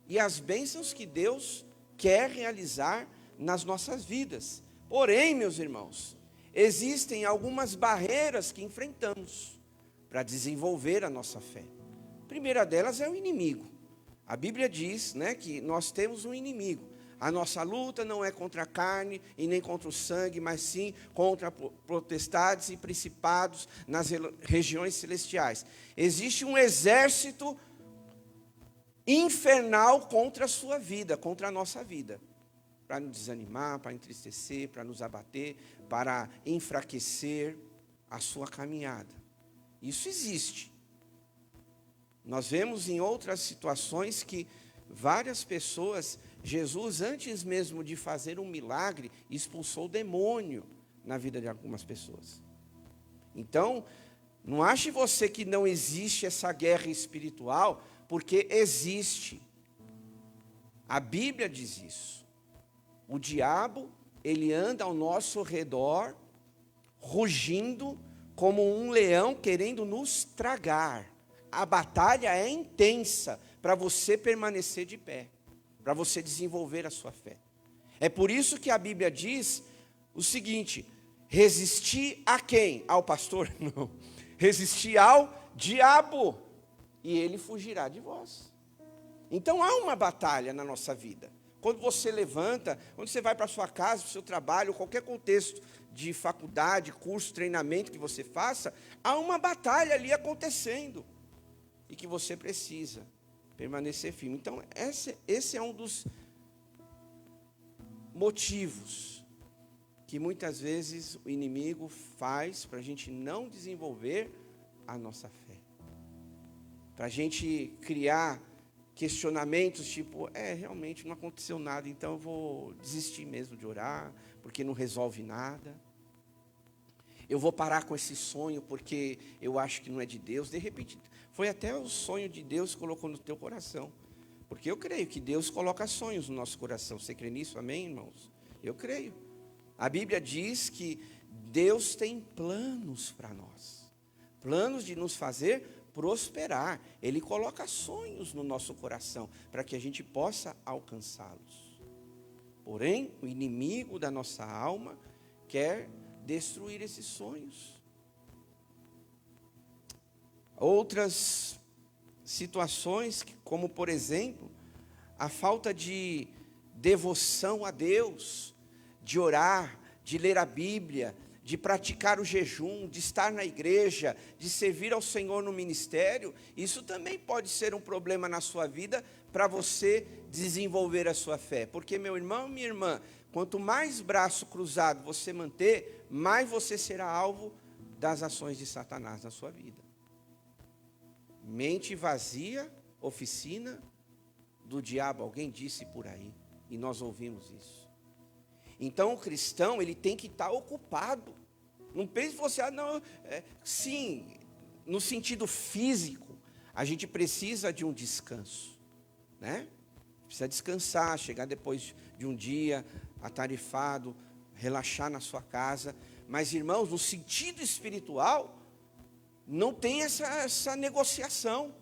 e as bênçãos que Deus quer realizar nas nossas vidas. Porém, meus irmãos, existem algumas barreiras que enfrentamos para desenvolver a nossa fé. A primeira delas é o inimigo. A Bíblia diz, né, que nós temos um inimigo. A nossa luta não é contra a carne e nem contra o sangue, mas sim contra potestades e principados nas regiões celestiais. Existe um exército infernal contra a sua vida, contra a nossa vida. Para nos desanimar, para entristecer, para nos abater, para enfraquecer a sua caminhada. Isso existe. Nós vemos em outras situações que várias pessoas, Jesus, antes mesmo de fazer um milagre, expulsou o demônio na vida de algumas pessoas. Então, não ache você que não existe essa guerra espiritual, porque existe. A Bíblia diz isso. O diabo, ele anda ao nosso redor, rugindo como um leão querendo nos tragar. A batalha é intensa para você permanecer de pé, para você desenvolver a sua fé. É por isso que a Bíblia diz o seguinte: resistir a quem? Ao pastor? Não. Resistir ao diabo, e ele fugirá de vós. Então há uma batalha na nossa vida. Quando você levanta, quando você vai para a sua casa, para o seu trabalho, qualquer contexto de faculdade, curso, treinamento que você faça, há uma batalha ali acontecendo. E que você precisa permanecer firme. Então, esse é um dos motivos que muitas vezes o inimigo faz para a gente não desenvolver a nossa fé. Para a gente criar questionamentos tipo, realmente não aconteceu nada, então eu vou desistir mesmo de orar, porque não resolve nada. Eu vou parar com esse sonho, porque eu acho que não é de Deus. De repente, foi até o sonho de Deus que colocou no teu coração. Porque eu creio que Deus coloca sonhos no nosso coração. Você crê nisso? Amém, irmãos? Eu creio. A Bíblia diz que Deus tem planos para nós. Planos de nos fazer prosperar. Ele coloca sonhos no nosso coração para que a gente possa alcançá-los. Porém, o inimigo da nossa alma quer destruir esses sonhos. Outras situações, como por exemplo, a falta de devoção a Deus, de orar, de ler a Bíblia, de praticar o jejum, de estar na igreja, de servir ao Senhor no ministério, isso também pode ser um problema na sua vida para você desenvolver a sua fé. Porque, meu irmão, minha irmã, quanto mais braço cruzado você manter, mais você será alvo das ações de Satanás na sua vida. Mente vazia, oficina do diabo, alguém disse por aí, e nós ouvimos isso. Então o cristão, ele tem que estar ocupado. Não pense você, sim, no sentido físico, a gente precisa de um descanso, né? Precisa descansar, chegar depois de um dia atarefado, relaxar na sua casa. Mas, irmãos, no sentido espiritual, não tem essa negociação.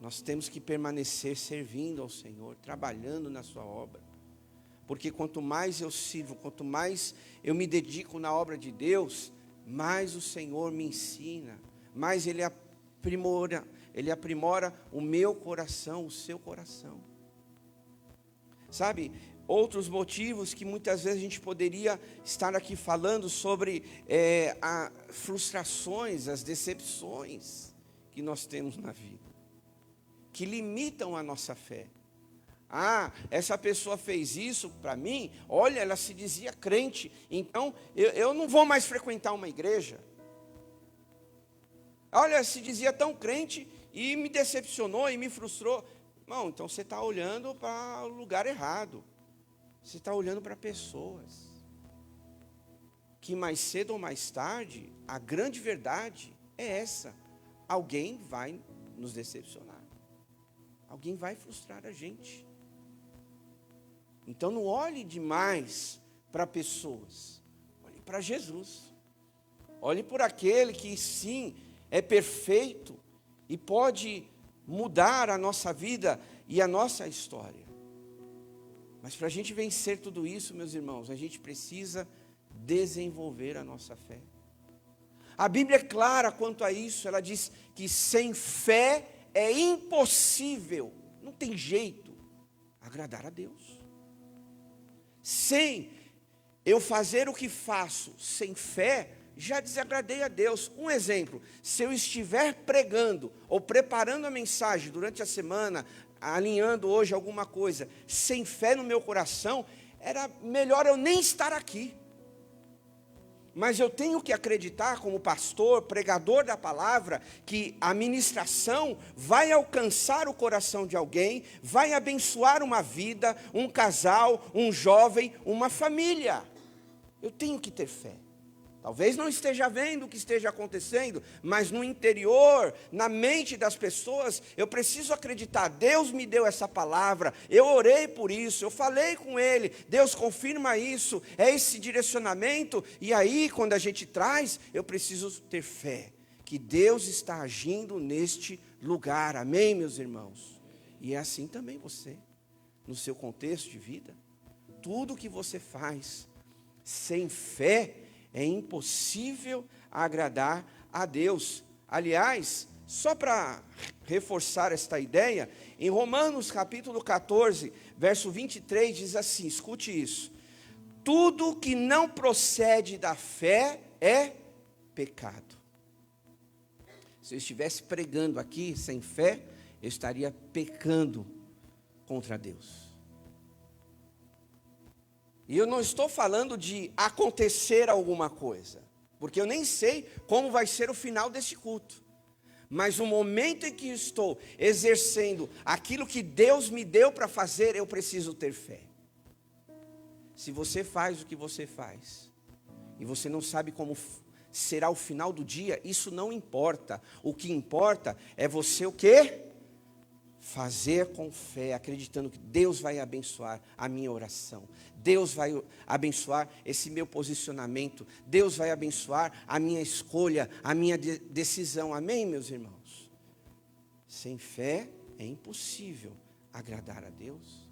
Nós temos que permanecer servindo ao Senhor, trabalhando na sua obra. Porque quanto mais eu sirvo, quanto mais eu me dedico na obra de Deus, mais o Senhor me ensina, mais Ele aprimora o meu coração, o seu coração. Sabe, outros motivos que muitas vezes a gente poderia estar aqui falando sobre as frustrações, as decepções que nós temos na vida, que limitam a nossa fé. Essa pessoa fez isso para mim, olha, ela se dizia crente, então eu não vou mais frequentar uma igreja. Olha, se dizia tão crente e me decepcionou e me frustrou. Não, então você está olhando para o lugar errado. Você está olhando para pessoas que mais cedo ou mais tarde, a grande verdade é essa: alguém vai nos decepcionar, alguém vai frustrar a gente. Então não olhe demais para pessoas, olhe para Jesus, olhe por aquele que sim é perfeito e pode mudar a nossa vida e a nossa história. Mas para a gente vencer tudo isso, meus irmãos, a gente precisa desenvolver a nossa fé. A Bíblia é clara quanto a isso. Ela diz que sem fé é impossível, não tem jeito, agradar a Deus. Sem eu fazer o que faço sem fé, já desagradei a Deus. Um exemplo: se eu estiver pregando ou preparando a mensagem durante a semana, alinhando hoje alguma coisa, sem fé no meu coração, era melhor eu nem estar aqui. Mas eu tenho que acreditar, como pastor, pregador da palavra, que a ministração vai alcançar o coração de alguém, vai abençoar uma vida, um casal, um jovem, uma família. Eu tenho que ter fé. Talvez não esteja vendo o que esteja acontecendo, mas no interior, na mente das pessoas, eu preciso acreditar. Deus me deu essa palavra, eu orei por isso, eu falei com Ele, Deus confirma isso, é esse direcionamento. E aí, quando a gente traz, eu preciso ter fé, que Deus está agindo neste lugar. Amém, meus irmãos? E é assim também você, no seu contexto de vida. Tudo que você faz sem fé, é impossível agradar a Deus. Aliás, só para reforçar esta ideia, em Romanos capítulo 14, verso 23, diz assim, escute isso: tudo que não procede da fé é pecado. Se eu estivesse pregando aqui sem fé, eu estaria pecando contra Deus. E eu não estou falando de acontecer alguma coisa, porque eu nem sei como vai ser o final desse culto. Mas no momento em que estou exercendo aquilo que Deus me deu para fazer, eu preciso ter fé. Se você faz o que você faz, e você não sabe como será o final do dia, isso não importa. O que importa é você o quê? Fazer com fé, acreditando que Deus vai abençoar a minha oração, Deus vai abençoar esse meu posicionamento, Deus vai abençoar a minha escolha, a minha decisão. Amém, meus irmãos? Sem fé é impossível agradar a Deus.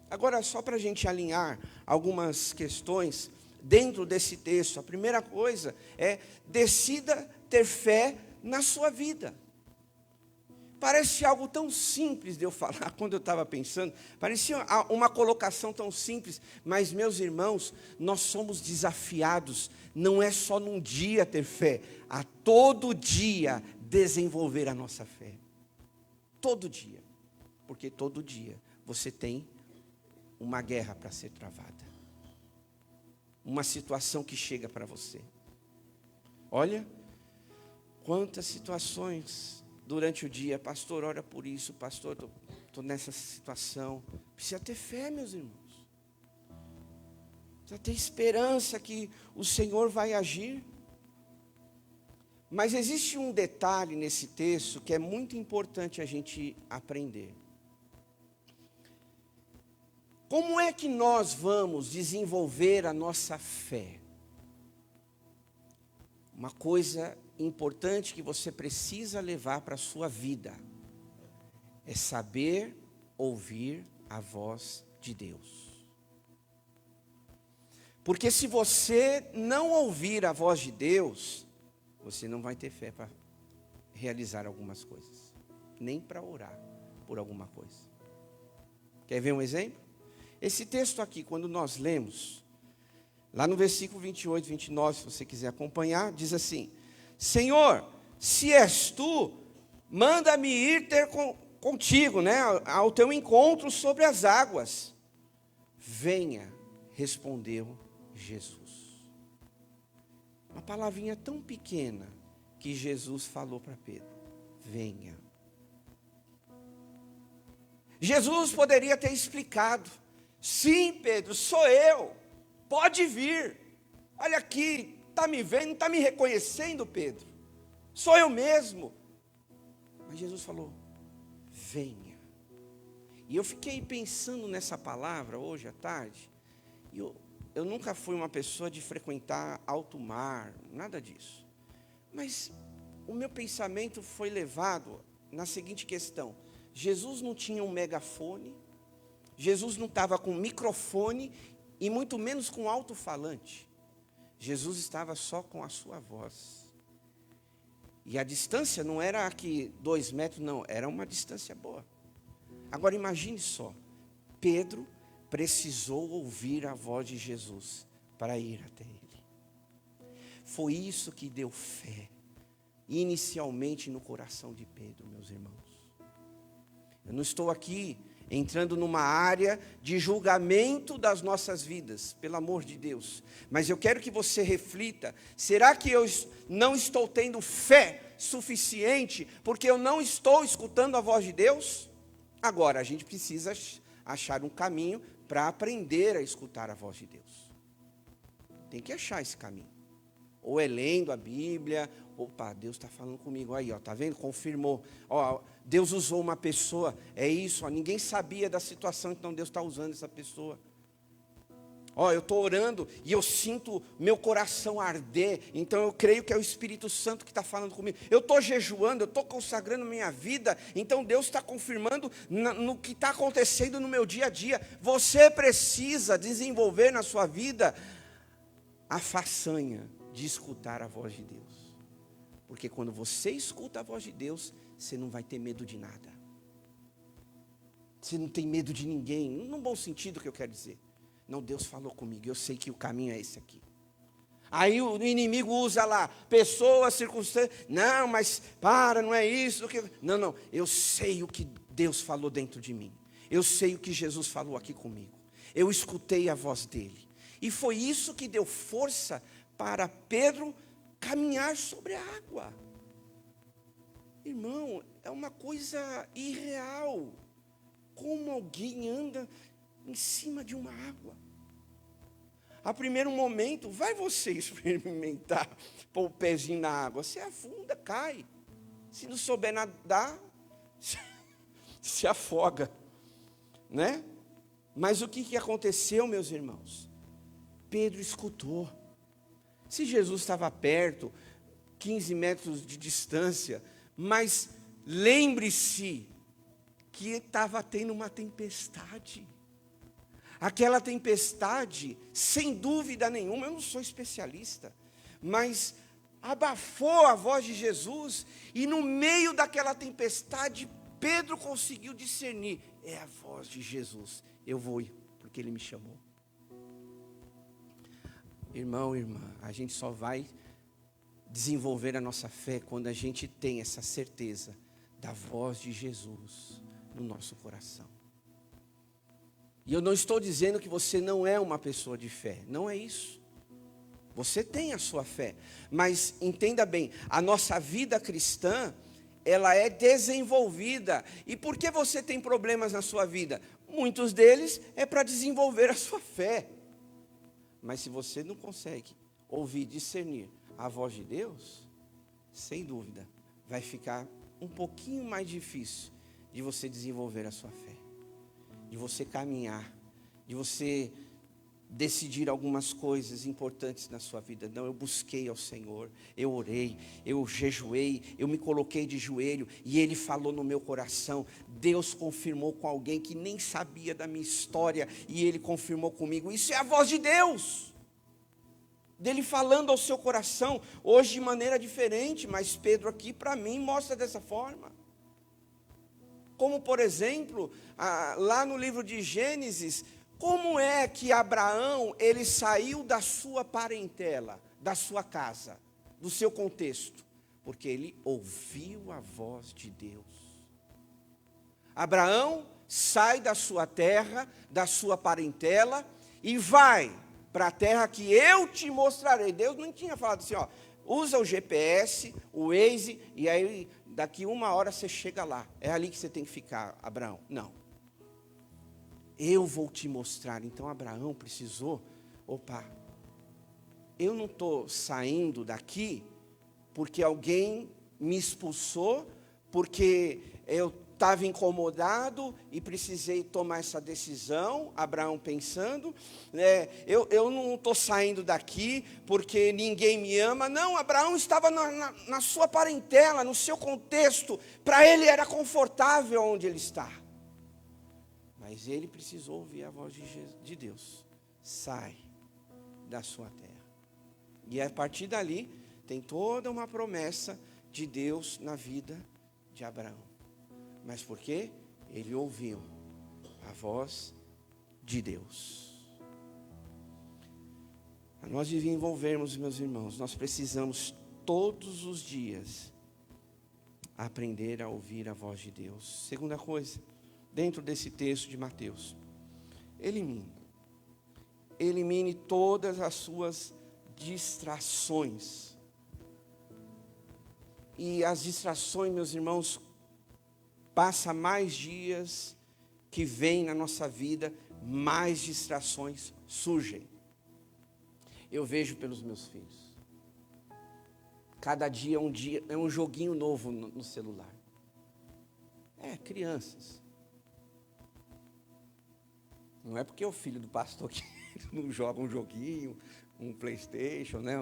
Agora, só para a gente alinhar algumas questões dentro desse texto, a primeira coisa é: decida ter fé na sua vida. Parece algo tão simples de eu falar, quando eu estava pensando, parecia uma colocação tão simples, mas, meus irmãos, nós somos desafiados, não é só num dia ter fé, a todo dia desenvolver a nossa fé. Todo dia, porque todo dia você tem uma guerra para ser travada, uma situação que chega para você. Olha, quantas situações durante o dia: pastor, ora por isso, pastor, estou nessa situação. Precisa ter fé, meus irmãos. Precisa ter esperança que o Senhor vai agir. Mas existe um detalhe nesse texto que é muito importante a gente aprender. Como é que nós vamos desenvolver a nossa fé? Uma coisa importante que você precisa levar para a sua vida é saber ouvir a voz de Deus. Porque se você não ouvir a voz de Deus, você não vai ter fé para realizar algumas coisas, nem para orar por alguma coisa. Quer ver um exemplo? Esse texto aqui, quando nós lemos, lá no versículo 28, 29, se você quiser acompanhar, diz assim: Senhor, se és tu, manda-me ir ter contigo, né, ao teu encontro sobre as águas. Venha, respondeu Jesus. Uma palavrinha tão pequena que Jesus falou para Pedro: venha. Jesus poderia ter explicado: sim, Pedro, sou eu, pode vir. Olha aqui, está me vendo, não está me reconhecendo, Pedro. Sou eu mesmo. Mas Jesus falou, venha. E eu fiquei pensando nessa palavra hoje à tarde. E eu nunca fui uma pessoa de frequentar alto mar, nada disso. Mas o meu pensamento foi levado na seguinte questão. Jesus não tinha um megafone, Jesus não estava com microfone e muito menos com alto-falante. Jesus estava só com a sua voz. E a distância não era aqui 2 metros, não, era uma distância boa. Agora imagine só, Pedro precisou ouvir a voz de Jesus para ir até ele. Foi isso que deu fé, inicialmente no coração de Pedro, meus irmãos. Eu não estou aqui entrando numa área de julgamento das nossas vidas, pelo amor de Deus. Mas eu quero que você reflita, será que eu não estou tendo fé suficiente, porque eu não estou escutando a voz de Deus? Agora, a gente precisa achar um caminho para aprender a escutar a voz de Deus. Tem que achar esse caminho. Ou é lendo a Bíblia, opa, Deus está falando comigo aí, ó, tá vendo? Confirmou. Ó, Deus usou uma pessoa, é isso, ó, ninguém sabia da situação, então Deus está usando essa pessoa. Ó, eu estou orando e eu sinto meu coração arder, então eu creio que é o Espírito Santo que está falando comigo. Eu estou jejuando, eu estou consagrando minha vida, então Deus está confirmando no que está acontecendo no meu dia a dia. Você precisa desenvolver na sua vida a façanha de escutar a voz de Deus. Porque quando você escuta a voz de Deus, você não vai ter medo de nada. Você não tem medo de ninguém, no bom sentido que eu quero dizer. Não, Deus falou comigo, eu sei que o caminho é esse aqui. Aí o inimigo usa lá, pessoas, circunstâncias. Não, mas para, não é isso. Não, eu sei o que Deus falou dentro de mim. Eu sei o que Jesus falou aqui comigo. Eu escutei a voz dele. E foi isso que deu força para Pedro caminhar sobre a água. Irmão, é uma coisa irreal. Como alguém anda em cima de uma água? A primeiro momento, vai você experimentar pôr o pezinho na água. Você afunda, cai. Se não souber nadar, se afoga, né? Mas o que aconteceu, meus irmãos? Pedro escutou. Se Jesus estava perto, 15 metros de distância, mas lembre-se que estava tendo uma tempestade. Aquela tempestade, sem dúvida nenhuma, eu não sou especialista, mas abafou a voz de Jesus, e no meio daquela tempestade, Pedro conseguiu discernir, é a voz de Jesus, eu vou ir, porque ele me chamou. Irmão, irmã, a gente só vai desenvolver a nossa fé quando a gente tem essa certeza da voz de Jesus no nosso coração. E eu não estou dizendo que você não é uma pessoa de fé, não é isso. Você tem a sua fé, mas entenda bem, a nossa vida cristã, ela é desenvolvida. E por que você tem problemas na sua vida? Muitos deles é para desenvolver a sua fé. Mas se você não consegue ouvir, discernir a voz de Deus, sem dúvida, vai ficar um pouquinho mais difícil de você desenvolver a sua fé, de você caminhar, de você decidir algumas coisas importantes na sua vida. Não, eu busquei ao Senhor, eu orei, eu jejuei, eu me coloquei de joelho, e Ele falou no meu coração. Deus confirmou com alguém que nem sabia da minha história, e Ele confirmou comigo. Isso é a voz de Deus, dele falando ao seu coração, hoje de maneira diferente, mas Pedro aqui para mim mostra dessa forma. Como por exemplo, lá no livro de Gênesis, como é que Abraão, ele saiu da sua parentela, da sua casa, do seu contexto? Porque ele ouviu a voz de Deus. Abraão sai da sua terra, da sua parentela, e vai para a terra que eu te mostrarei. Deus não tinha falado assim, ó, usa o GPS, o Waze, e aí daqui 1 hora você chega lá. É ali que você tem que ficar, Abraão. Não. Eu vou te mostrar. Então Abraão precisou, eu não estou saindo daqui porque alguém me expulsou, porque eu estava incomodado e precisei tomar essa decisão, Abraão pensando, eu não estou saindo daqui porque ninguém me ama. Não, Abraão estava na sua parentela, no seu contexto, para ele era confortável onde ele está. Mas ele precisou ouvir a voz de Deus: sai da sua terra. E a partir dali, tem toda uma promessa de Deus na vida de Abraão. Mas por quê? Ele ouviu a voz de Deus. Para nós desenvolvermos, meus irmãos, nós precisamos todos os dias aprender a ouvir a voz de Deus. Segunda coisa, dentro desse texto de Mateus, elimine todas as suas distrações. E as distrações, meus irmãos, passa mais dias que vem na nossa vida, mais distrações surgem. Eu vejo pelos meus filhos. Cada dia é um joguinho novo no celular. Crianças. Não é porque é o filho do pastor que não joga um joguinho, um PlayStation, né?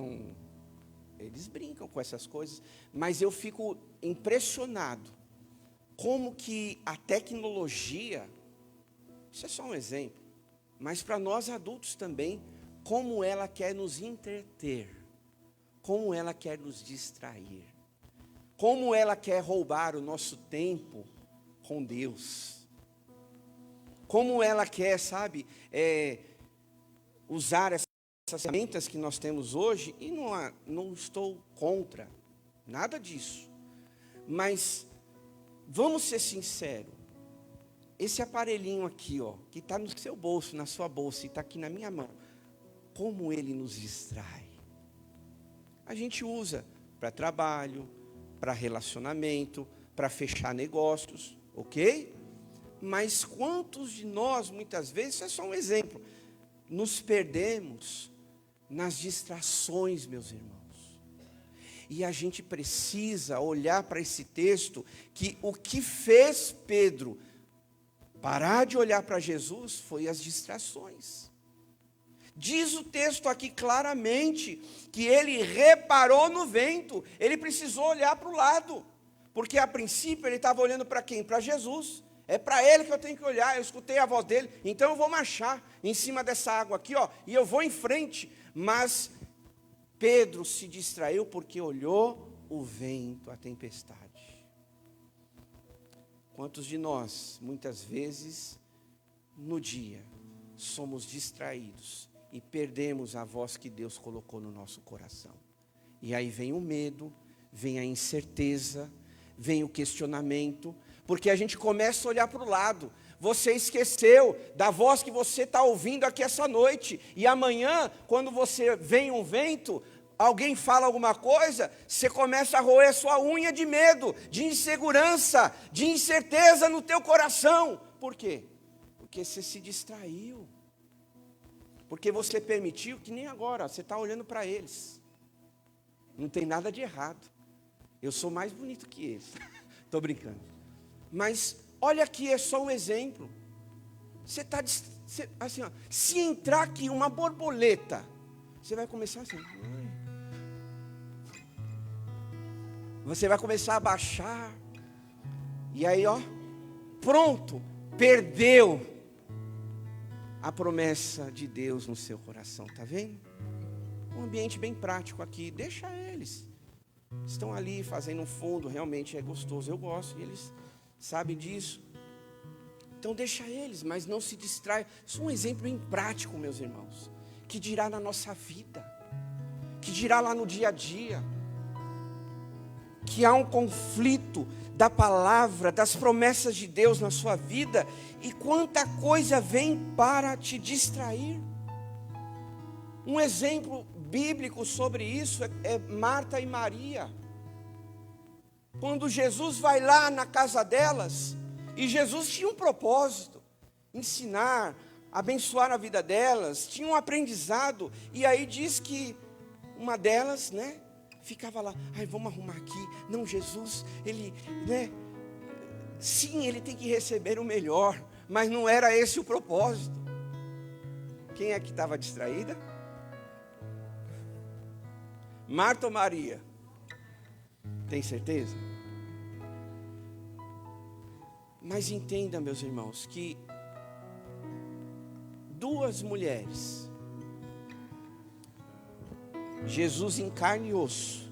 Eles brincam com essas coisas, mas eu fico impressionado como que a tecnologia, isso é só um exemplo, mas para nós adultos também, como ela quer nos entreter, como ela quer nos distrair, como ela quer roubar o nosso tempo com Deus, como ela quer, usar essas ferramentas que nós temos hoje, e não estou contra nada disso, mas vamos ser sinceros, esse aparelhinho aqui, que está no seu bolso, na sua bolsa, e está aqui na minha mão, como ele nos distrai? A gente usa para trabalho, para relacionamento, para fechar negócios, ok? Mas quantos de nós, muitas vezes, isso é só um exemplo, nos perdemos nas distrações, meus irmãos. E a gente precisa olhar para esse texto, que o que fez Pedro parar de olhar para Jesus foi as distrações. Diz o texto aqui claramente que ele reparou no vento, ele precisou olhar para o lado, porque a princípio ele estava olhando para quem? Para Jesus. É para ele que eu tenho que olhar, eu escutei a voz dele, então eu vou marchar em cima dessa água aqui, e eu vou em frente. Mas Pedro se distraiu porque olhou o vento, a tempestade. Quantos de nós, muitas vezes, no dia, somos distraídos e perdemos a voz que Deus colocou no nosso coração? E aí vem o medo, vem a incerteza, vem o questionamento, porque a gente começa a olhar para o lado. Você esqueceu da voz que você está ouvindo aqui essa noite, e amanhã, quando você vem um vento, alguém fala alguma coisa, você começa a roer a sua unha de medo, de insegurança, de incerteza no teu coração. Por quê? Porque você se distraiu. Porque você permitiu, que nem agora, você está olhando para eles. Não tem nada de errado. Eu sou mais bonito que eles. Estou brincando. Mas olha aqui, é só um exemplo. Você está assim, se entrar aqui uma borboleta, você vai começar assim. Você vai começar a baixar. E aí, pronto, perdeu a promessa de Deus no seu coração, tá vendo? Um ambiente bem prático aqui, deixa eles. Estão ali fazendo um fundo, realmente é gostoso, eu gosto, e eles sabem disso. Então deixa eles, mas não se distrai. Isso é um exemplo bem prático, meus irmãos, que dirá na nossa vida, que dirá lá no dia a dia, que há um conflito da palavra, das promessas de Deus na sua vida, e quanta coisa vem para te distrair. Um exemplo bíblico sobre isso é Marta e Maria. Quando Jesus vai lá na casa delas, e Jesus tinha um propósito, ensinar, abençoar a vida delas, tinha um aprendizado, e aí diz que uma delas, né, ficava lá, ai, vamos arrumar aqui. Não, Jesus, ele, né, sim, ele tem que receber o melhor, mas não era esse o propósito. Quem é que estava distraída? Marta ou Maria? Tem certeza? Mas entenda, meus irmãos, que duas mulheres, Jesus em carne e osso,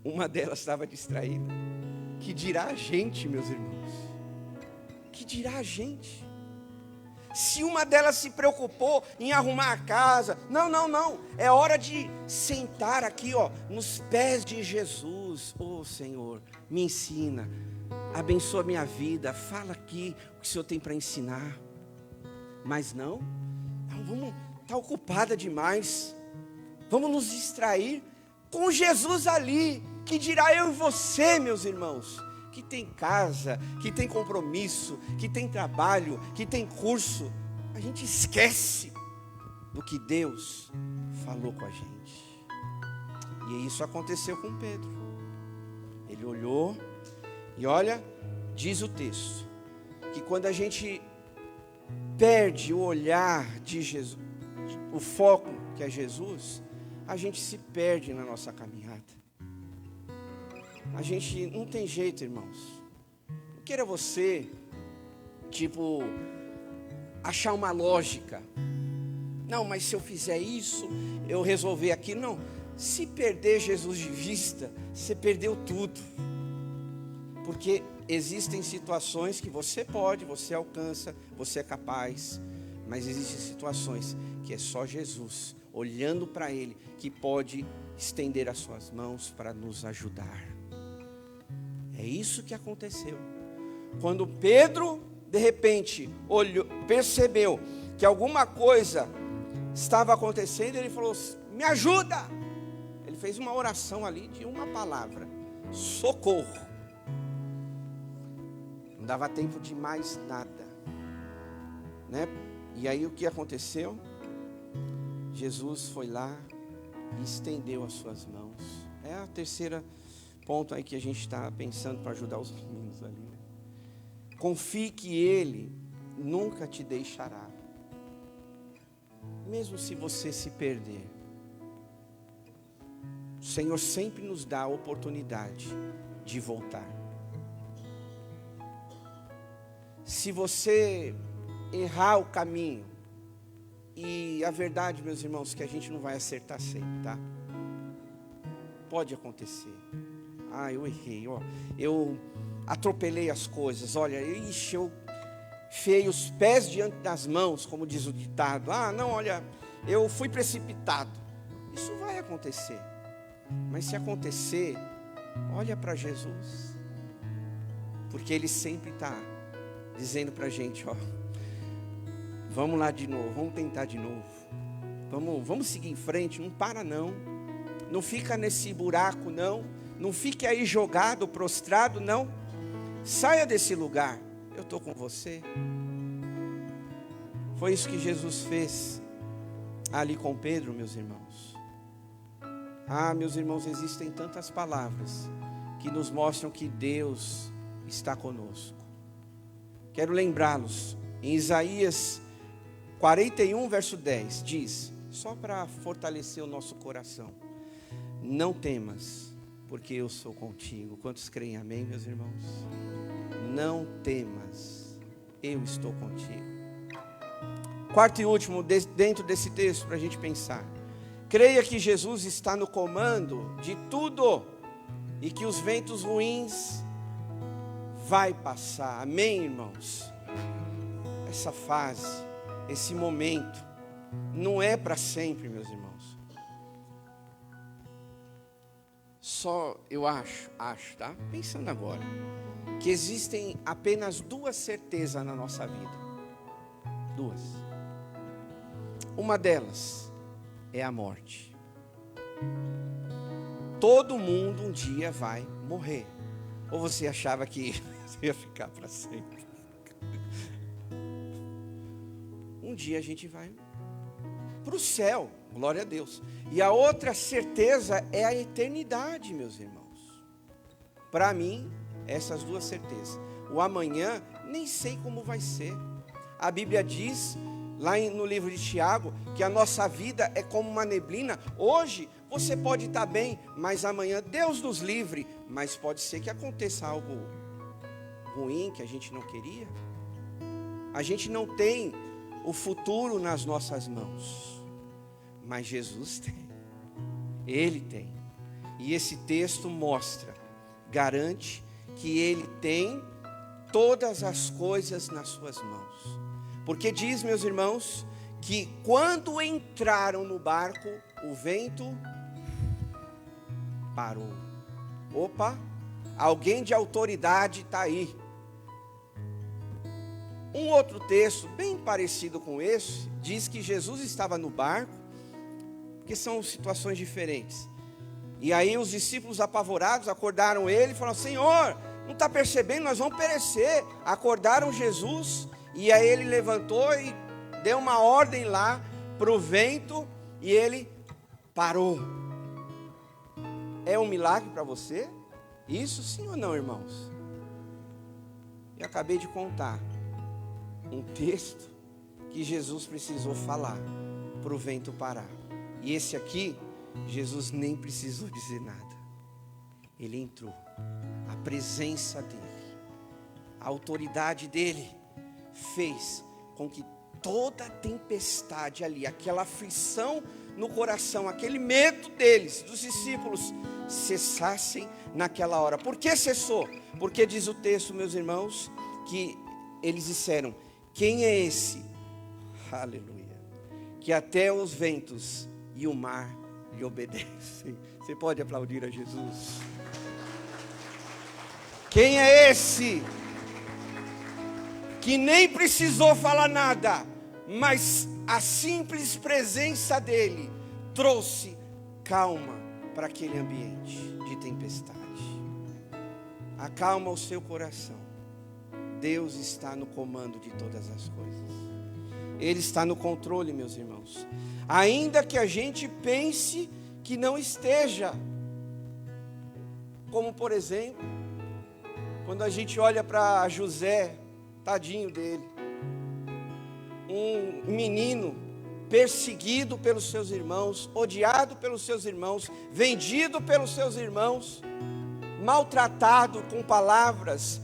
uma delas estava distraída. Que dirá a gente, meus irmãos? Que dirá a gente? Se uma delas se preocupou em arrumar a casa, não, é hora de sentar aqui, ó, nos pés de Jesus. Oh, Senhor, me ensina, abençoa a minha vida, fala aqui o que o Senhor tem para ensinar. Mas não, vamos estar ocupada demais, vamos nos distrair com Jesus ali. Que dirá eu e você, meus irmãos, que tem casa, que tem compromisso, que tem trabalho, que tem curso. A gente esquece do que Deus falou com a gente. E isso aconteceu com Pedro. Ele olhou e olha, diz o texto, que quando a gente perde o olhar de Jesus, o foco que é Jesus, a gente se perde na nossa caminhada. A gente não tem jeito, irmãos. Não queira você, achar uma lógica. Não, mas se eu fizer isso, eu resolver aquilo. Não, se perder Jesus de vista, você perdeu tudo. Porque existem situações que você pode, você alcança, você é capaz. Mas existem situações que é só Jesus, olhando para Ele, que pode estender as suas mãos para nos ajudar. É isso que aconteceu. Quando Pedro, de repente, olhou, percebeu que alguma coisa estava acontecendo, ele falou, me ajuda. Ele fez uma oração ali de uma palavra, socorro. Não dava tempo de mais nada, né? E aí o que aconteceu? Jesus foi lá e estendeu as suas mãos. É a terceira ponto aí que a gente está pensando para ajudar os meninos ali, né? Confie que Ele nunca te deixará, mesmo se você se perder. O Senhor sempre nos dá a oportunidade de voltar. Se você errar o caminho, e a verdade, meus irmãos, que a gente não vai acertar sempre, tá? Pode acontecer. Eu errei, ó. Eu atropelei as coisas. Olha, eu enfiei os pés diante das mãos, como diz o ditado. Não, olha, eu fui precipitado. Isso vai acontecer. Mas se acontecer, olha para Jesus. Porque Ele sempre está dizendo para a gente, ó, vamos lá de novo, vamos tentar de novo. Vamos seguir em frente, não para não. Não fica nesse buraco não. Não fique aí jogado, prostrado, não. Saia desse lugar. Eu estou com você. Foi isso que Jesus fez ali com Pedro, meus irmãos. Meus irmãos, existem tantas palavras que nos mostram que Deus está conosco. Quero lembrá-los, em Isaías 41, verso 10, diz, só para fortalecer o nosso coração, não temas, porque eu sou contigo. Quantos creem amém, meus irmãos? Não temas, eu estou contigo. Quarto e último, dentro desse texto, para a gente pensar. Creia que Jesus está no comando de tudo, e que os ventos ruins vai passar. Amém, irmãos? Essa fase, esse momento, não é para sempre, meus irmãos. Só eu acho, tá? Pensando agora, que existem apenas duas certezas na nossa vida. Duas. Uma delas é a morte. Todo mundo um dia vai morrer. Ou você achava que ia ficar para sempre? Um dia a gente vai para o céu, glória a Deus. E a outra certeza é a eternidade, meus irmãos. Para mim, essas duas certezas. O amanhã, nem sei como vai ser. A Bíblia diz, lá no livro de Tiago, que a nossa vida é como uma neblina. Hoje, você pode estar bem, mas amanhã, Deus nos livre. Mas pode ser que aconteça algo ruim que a gente não queria. A gente não tem o futuro nas nossas mãos, mas Jesus tem. Ele tem. E esse texto mostra, garante que Ele tem todas as coisas nas suas mãos. Porque diz, meus irmãos, que quando entraram no barco, o vento parou. Opa, alguém de autoridade está aí. Um outro texto, bem parecido com esse, diz que Jesus estava no barco, porque são situações diferentes. E aí os discípulos apavorados acordaram ele e falaram: Senhor, não está percebendo, nós vamos perecer. Acordaram Jesus, e aí ele levantou e deu uma ordem lá para o vento, e ele parou. É um milagre para você? Isso sim ou não, irmãos? Eu acabei de contar um texto que Jesus precisou falar para o vento parar. E esse aqui, Jesus nem precisou dizer nada. Ele entrou. A presença dele, a autoridade dele, fez com que toda a tempestade ali, aquela aflição no coração, aquele medo deles, dos discípulos, cessassem naquela hora. Por que cessou? Porque diz o texto, meus irmãos, que eles disseram: quem é esse? Aleluia. Que até os ventos e o mar lhe obedecem. Você pode aplaudir a Jesus? Quem é esse? Que nem precisou falar nada, mas a simples presença dele trouxe calma para aquele ambiente de tempestade. Acalma o seu coração. Deus está no comando de todas as coisas. Ele está no controle, meus irmãos. Ainda que a gente pense que não esteja. Como, por exemplo, quando a gente olha para José, tadinho dele. Um menino perseguido pelos seus irmãos, odiado pelos seus irmãos, vendido pelos seus irmãos, maltratado com palavras,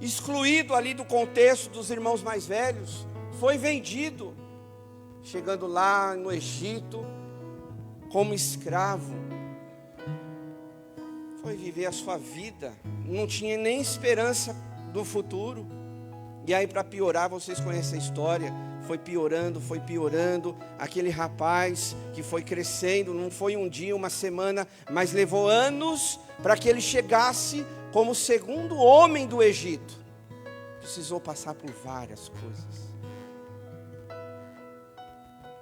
excluído ali do contexto dos irmãos mais velhos, foi vendido, chegando lá no Egito, como escravo, foi viver a sua vida, não tinha nem esperança do futuro. E aí, para piorar, vocês conhecem a história, foi piorando, aquele rapaz que foi crescendo, não foi um dia, uma semana, mas levou anos para que ele chegasse como o segundo homem do Egito. Precisou passar por várias coisas,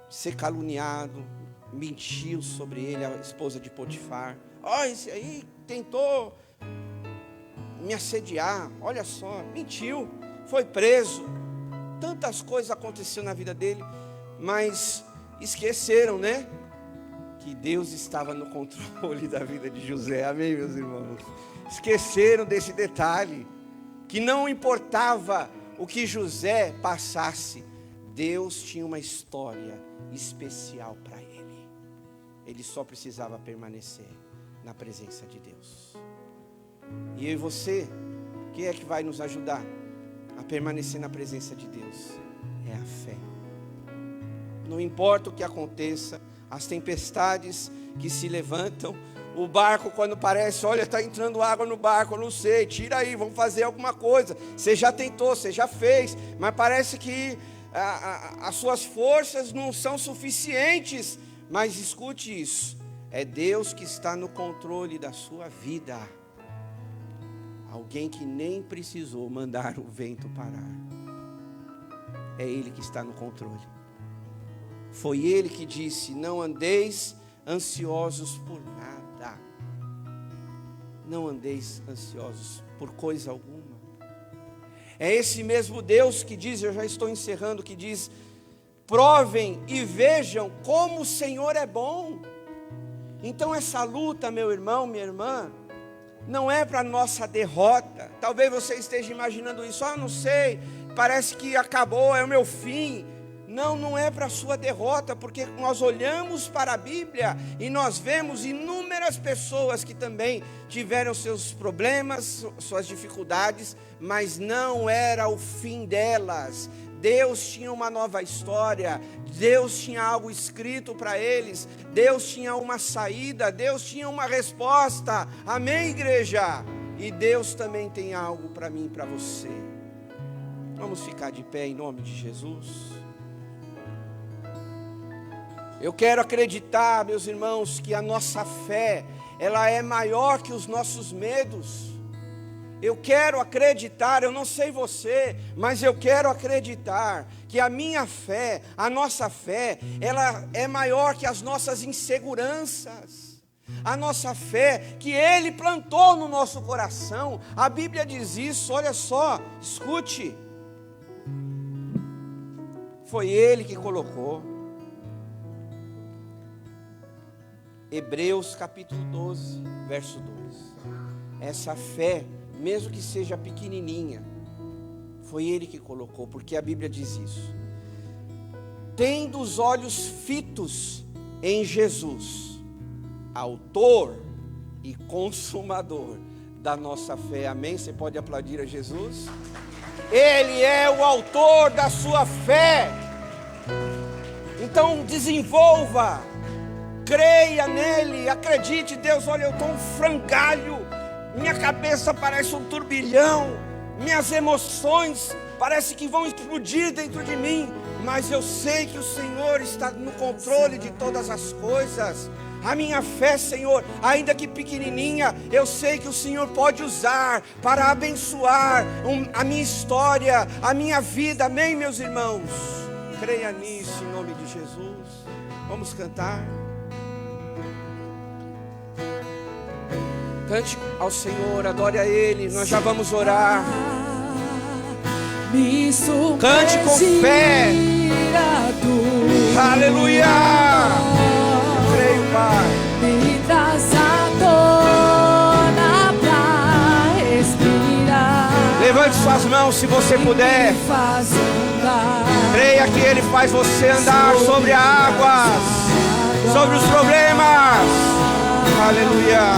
ser caluniado, mentiu sobre ele, a esposa de Potifar. Esse aí tentou me assediar, olha só, mentiu, foi preso. Tantas coisas aconteceram na vida dele, mas esqueceram, né? Que Deus estava no controle da vida de José. Amém, meus irmãos? Esqueceram desse detalhe, que não importava o que José passasse, Deus tinha uma história especial para ele. Ele só precisava permanecer na presença de Deus. E eu e você, quem é que vai nos ajudar a permanecer na presença de Deus? É a fé. Não importa o que aconteça, as tempestades que se levantam, o barco quando parece, olha, está entrando água no barco, eu não sei, tira aí, vamos fazer alguma coisa. Você já tentou, você já fez, mas parece que as suas forças não são suficientes. Mas escute isso, é Deus que está no controle da sua vida. Alguém que nem precisou mandar o vento parar. É Ele que está no controle. Foi Ele que disse: não andeis ansiosos por nada. Não andeis ansiosos por coisa alguma. É esse mesmo Deus que diz, eu já estou encerrando, que diz provem e vejam como o Senhor é bom. Então essa luta, meu irmão, minha irmã, não é para nossa derrota. Talvez você esteja imaginando isso, eu não sei, parece que acabou, é o meu fim. Não, não é para a sua derrota, porque nós olhamos para a Bíblia e nós vemos inúmeras pessoas que também tiveram seus problemas, suas dificuldades, mas não era o fim delas. Deus tinha uma nova história, Deus tinha algo escrito para eles, Deus tinha uma saída, Deus tinha uma resposta. Amém, igreja? E Deus também tem algo para mim e para você. Vamos ficar de pé em nome de Jesus. Eu quero acreditar, meus irmãos, que a nossa fé, ela é maior que os nossos medos. Eu quero acreditar, eu não sei você, mas eu quero acreditar que a minha fé, a nossa fé, ela é maior que as nossas inseguranças. A nossa fé que Ele plantou no nosso coração. A Bíblia diz isso, olha só, escute. Foi Ele que colocou. Hebreus capítulo 12, verso 2. Essa fé, mesmo que seja pequenininha, foi Ele que colocou, porque a Bíblia diz isso. Tendo os olhos fitos em Jesus, autor e consumador da nossa fé. Amém? Você pode aplaudir a Jesus? Ele é o autor da sua fé. Então desenvolva, creia nele, acredite. Deus, olha, eu estou um frangalho, minha cabeça parece um turbilhão, minhas emoções parece que vão explodir dentro de mim, mas eu sei que o Senhor está no controle de todas as coisas. A minha fé, Senhor, ainda que pequenininha, eu sei que o Senhor pode usar para abençoar a minha história, a minha vida. Amém, meus irmãos? Creia nisso em nome de Jesus. Vamos cantar. Cante ao Senhor, adore a Ele. Nós já vamos orar. Cante com fé. Aleluia. Creio, Pai. Me traz à tona pra respirar. Levante suas mãos se você puder. Creia que Ele faz você andar sobre a água, sobre os problemas. Aleluia.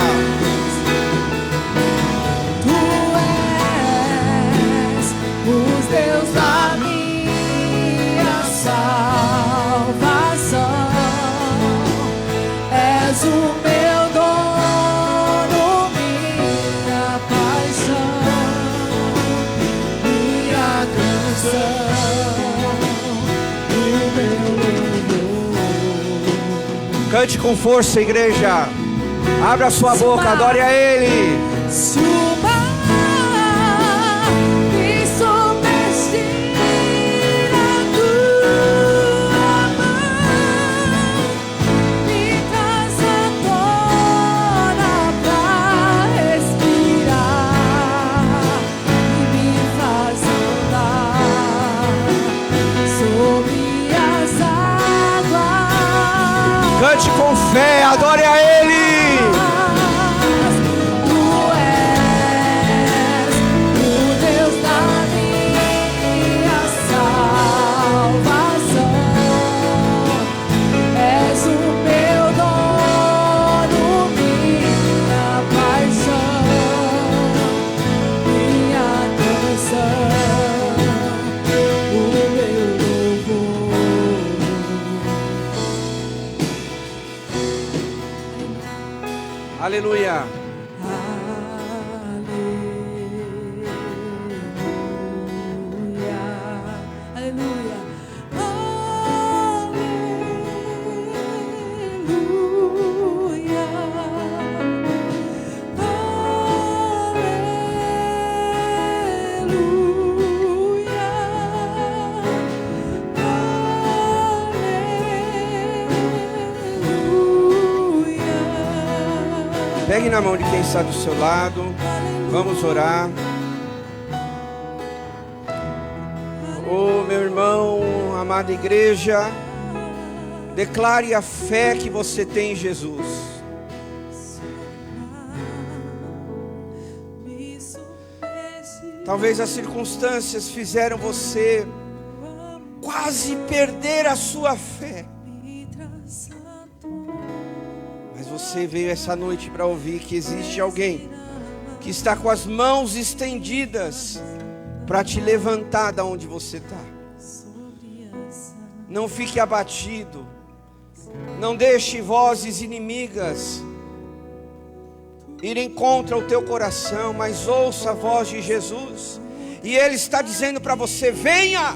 Os Deus da minha salvação, és o meu dono, minha paixão, minha canção, o meu louvor. Cante com força, igreja. Abra sua boca, adore a Ele. Se o mar me submergir na tua mão, me traz à tona pra respirar e me faz andar sobre as águas. Cante com fé, adore a Ele. Aleluia. Aleluia. Aleluia. Pegue na mão de quem está do seu lado. Vamos orar. Oh, meu irmão, amada igreja, declare a fé que você tem em Jesus. Talvez as circunstâncias fizeram você quase perder a sua fé. Mas você veio essa noite para ouvir que existe alguém que está com as mãos estendidas para te levantar da onde você está. Não fique abatido. Não deixe vozes inimigas irem contra o teu coração, mas ouça a voz de Jesus. E Ele está dizendo para você: venha,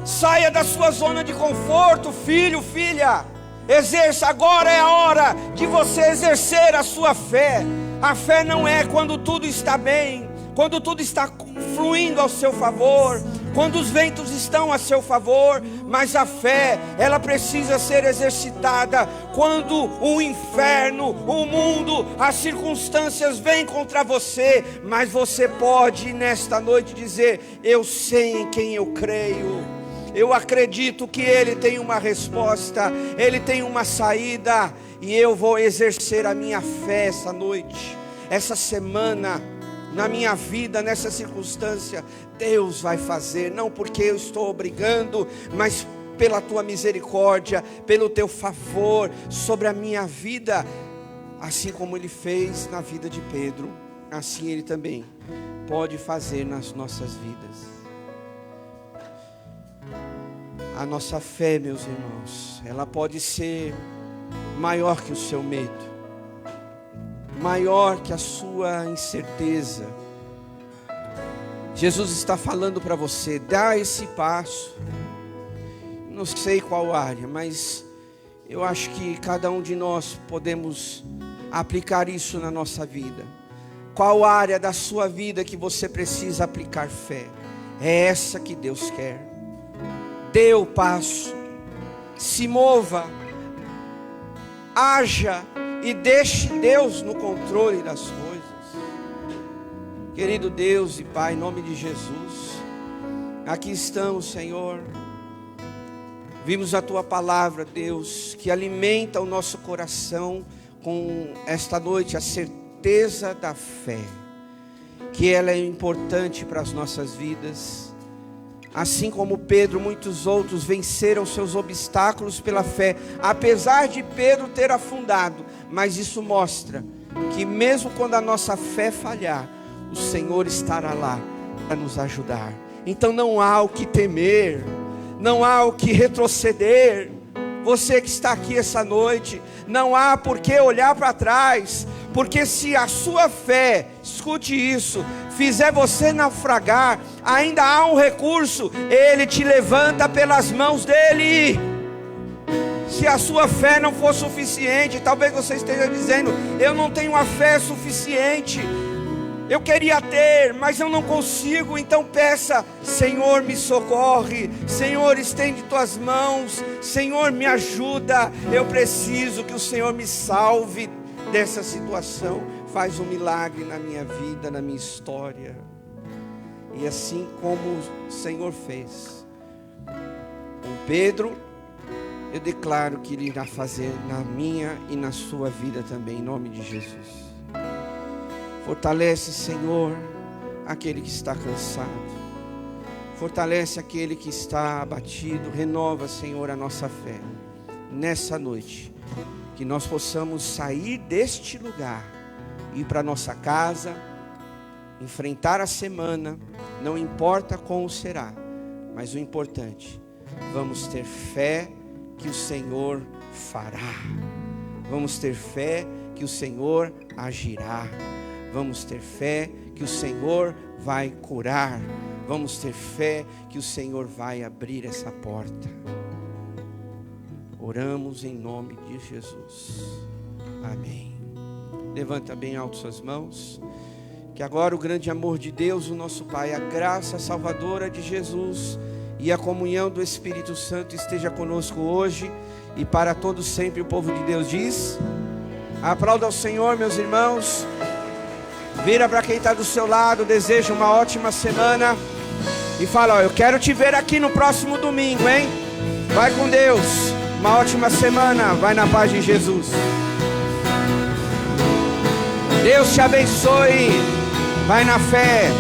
saia da sua zona de conforto, filho, filha. Exerça, agora é a hora de você exercer a sua fé. A fé não é quando tudo está bem, quando tudo está fluindo ao seu favor, quando os ventos estão a seu favor, mas a fé, ela precisa ser exercitada quando o inferno, o mundo, as circunstâncias vêm contra você. Mas você pode nesta noite dizer: eu sei em quem eu creio, eu acredito que Ele tem uma resposta, Ele tem uma saída, e eu vou exercer a minha fé essa noite, essa semana, na minha vida, nessa circunstância. Deus vai fazer, não porque eu estou obrigando, mas pela tua misericórdia, pelo teu favor sobre a minha vida. Assim como Ele fez na vida de Pedro, assim Ele também pode fazer nas nossas vidas. A nossa fé, meus irmãos, ela pode ser maior que o seu medo, maior que a sua incerteza. Jesus está falando para você: dá esse passo. Não sei qual área, mas eu acho que cada um de nós podemos aplicar isso na nossa vida. Qual área da sua vida que você precisa aplicar fé? É essa que Deus quer. Dê o passo, se mova, haja e deixe Deus no controle das coisas. Querido Deus e Pai, em nome de Jesus, aqui estamos, Senhor. Vimos a Tua palavra, Deus, que alimenta o nosso coração com esta noite a certeza da fé, que ela é importante para as nossas vidas. Assim como Pedro, muitos outros venceram seus obstáculos pela fé, apesar de Pedro ter afundado. Mas isso mostra que mesmo quando a nossa fé falhar, o Senhor estará lá para nos ajudar. Então não há o que temer, não há o que retroceder. Você que está aqui essa noite, não há por que olhar para trás, porque se a sua fé, escute isso, fizer você naufragar, ainda há um recurso: Ele te levanta pelas mãos dEle. Se a sua fé não for suficiente, talvez você esteja dizendo: eu não tenho a fé suficiente, eu queria ter, mas eu não consigo. Então peça: Senhor, me socorre, Senhor, estende tuas mãos, Senhor, me ajuda, eu preciso que o Senhor me salve dessa situação. Faz um milagre na minha vida, na minha história. E assim como o Senhor fez com Pedro, eu declaro que Ele irá fazer na minha e na sua vida também, em nome de Jesus. Fortalece, Senhor, aquele que está cansado. Fortalece aquele que está abatido. Renova, Senhor, a nossa fé nessa noite. Que nós possamos sair deste lugar, ir para nossa casa, enfrentar a semana. Não importa como será, mas o importante, vamos ter fé que o Senhor fará. Vamos ter fé que o Senhor agirá. Vamos ter fé que o Senhor vai curar. Vamos ter fé que o Senhor vai abrir essa porta. Oramos em nome de Jesus. Amém. Levanta bem alto suas mãos. Que agora o grande amor de Deus, o nosso Pai, a graça salvadora de Jesus e a comunhão do Espírito Santo esteja conosco hoje e para todos sempre. O povo de Deus diz: aplauda ao Senhor, meus irmãos. Vira para quem está do seu lado. Desejo uma ótima semana. E fala, ó, eu quero te ver aqui no próximo domingo, hein? Vai com Deus. Uma ótima semana. Vai na paz de Jesus. Deus te abençoe. Vai na fé.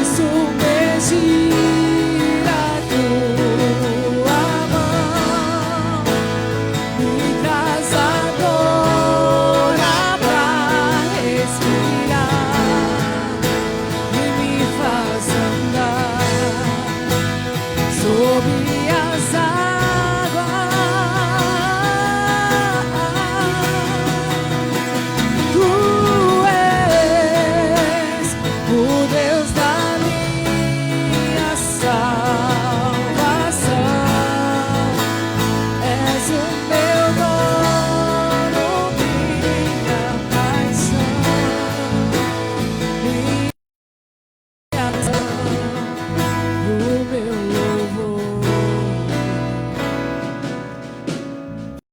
Isso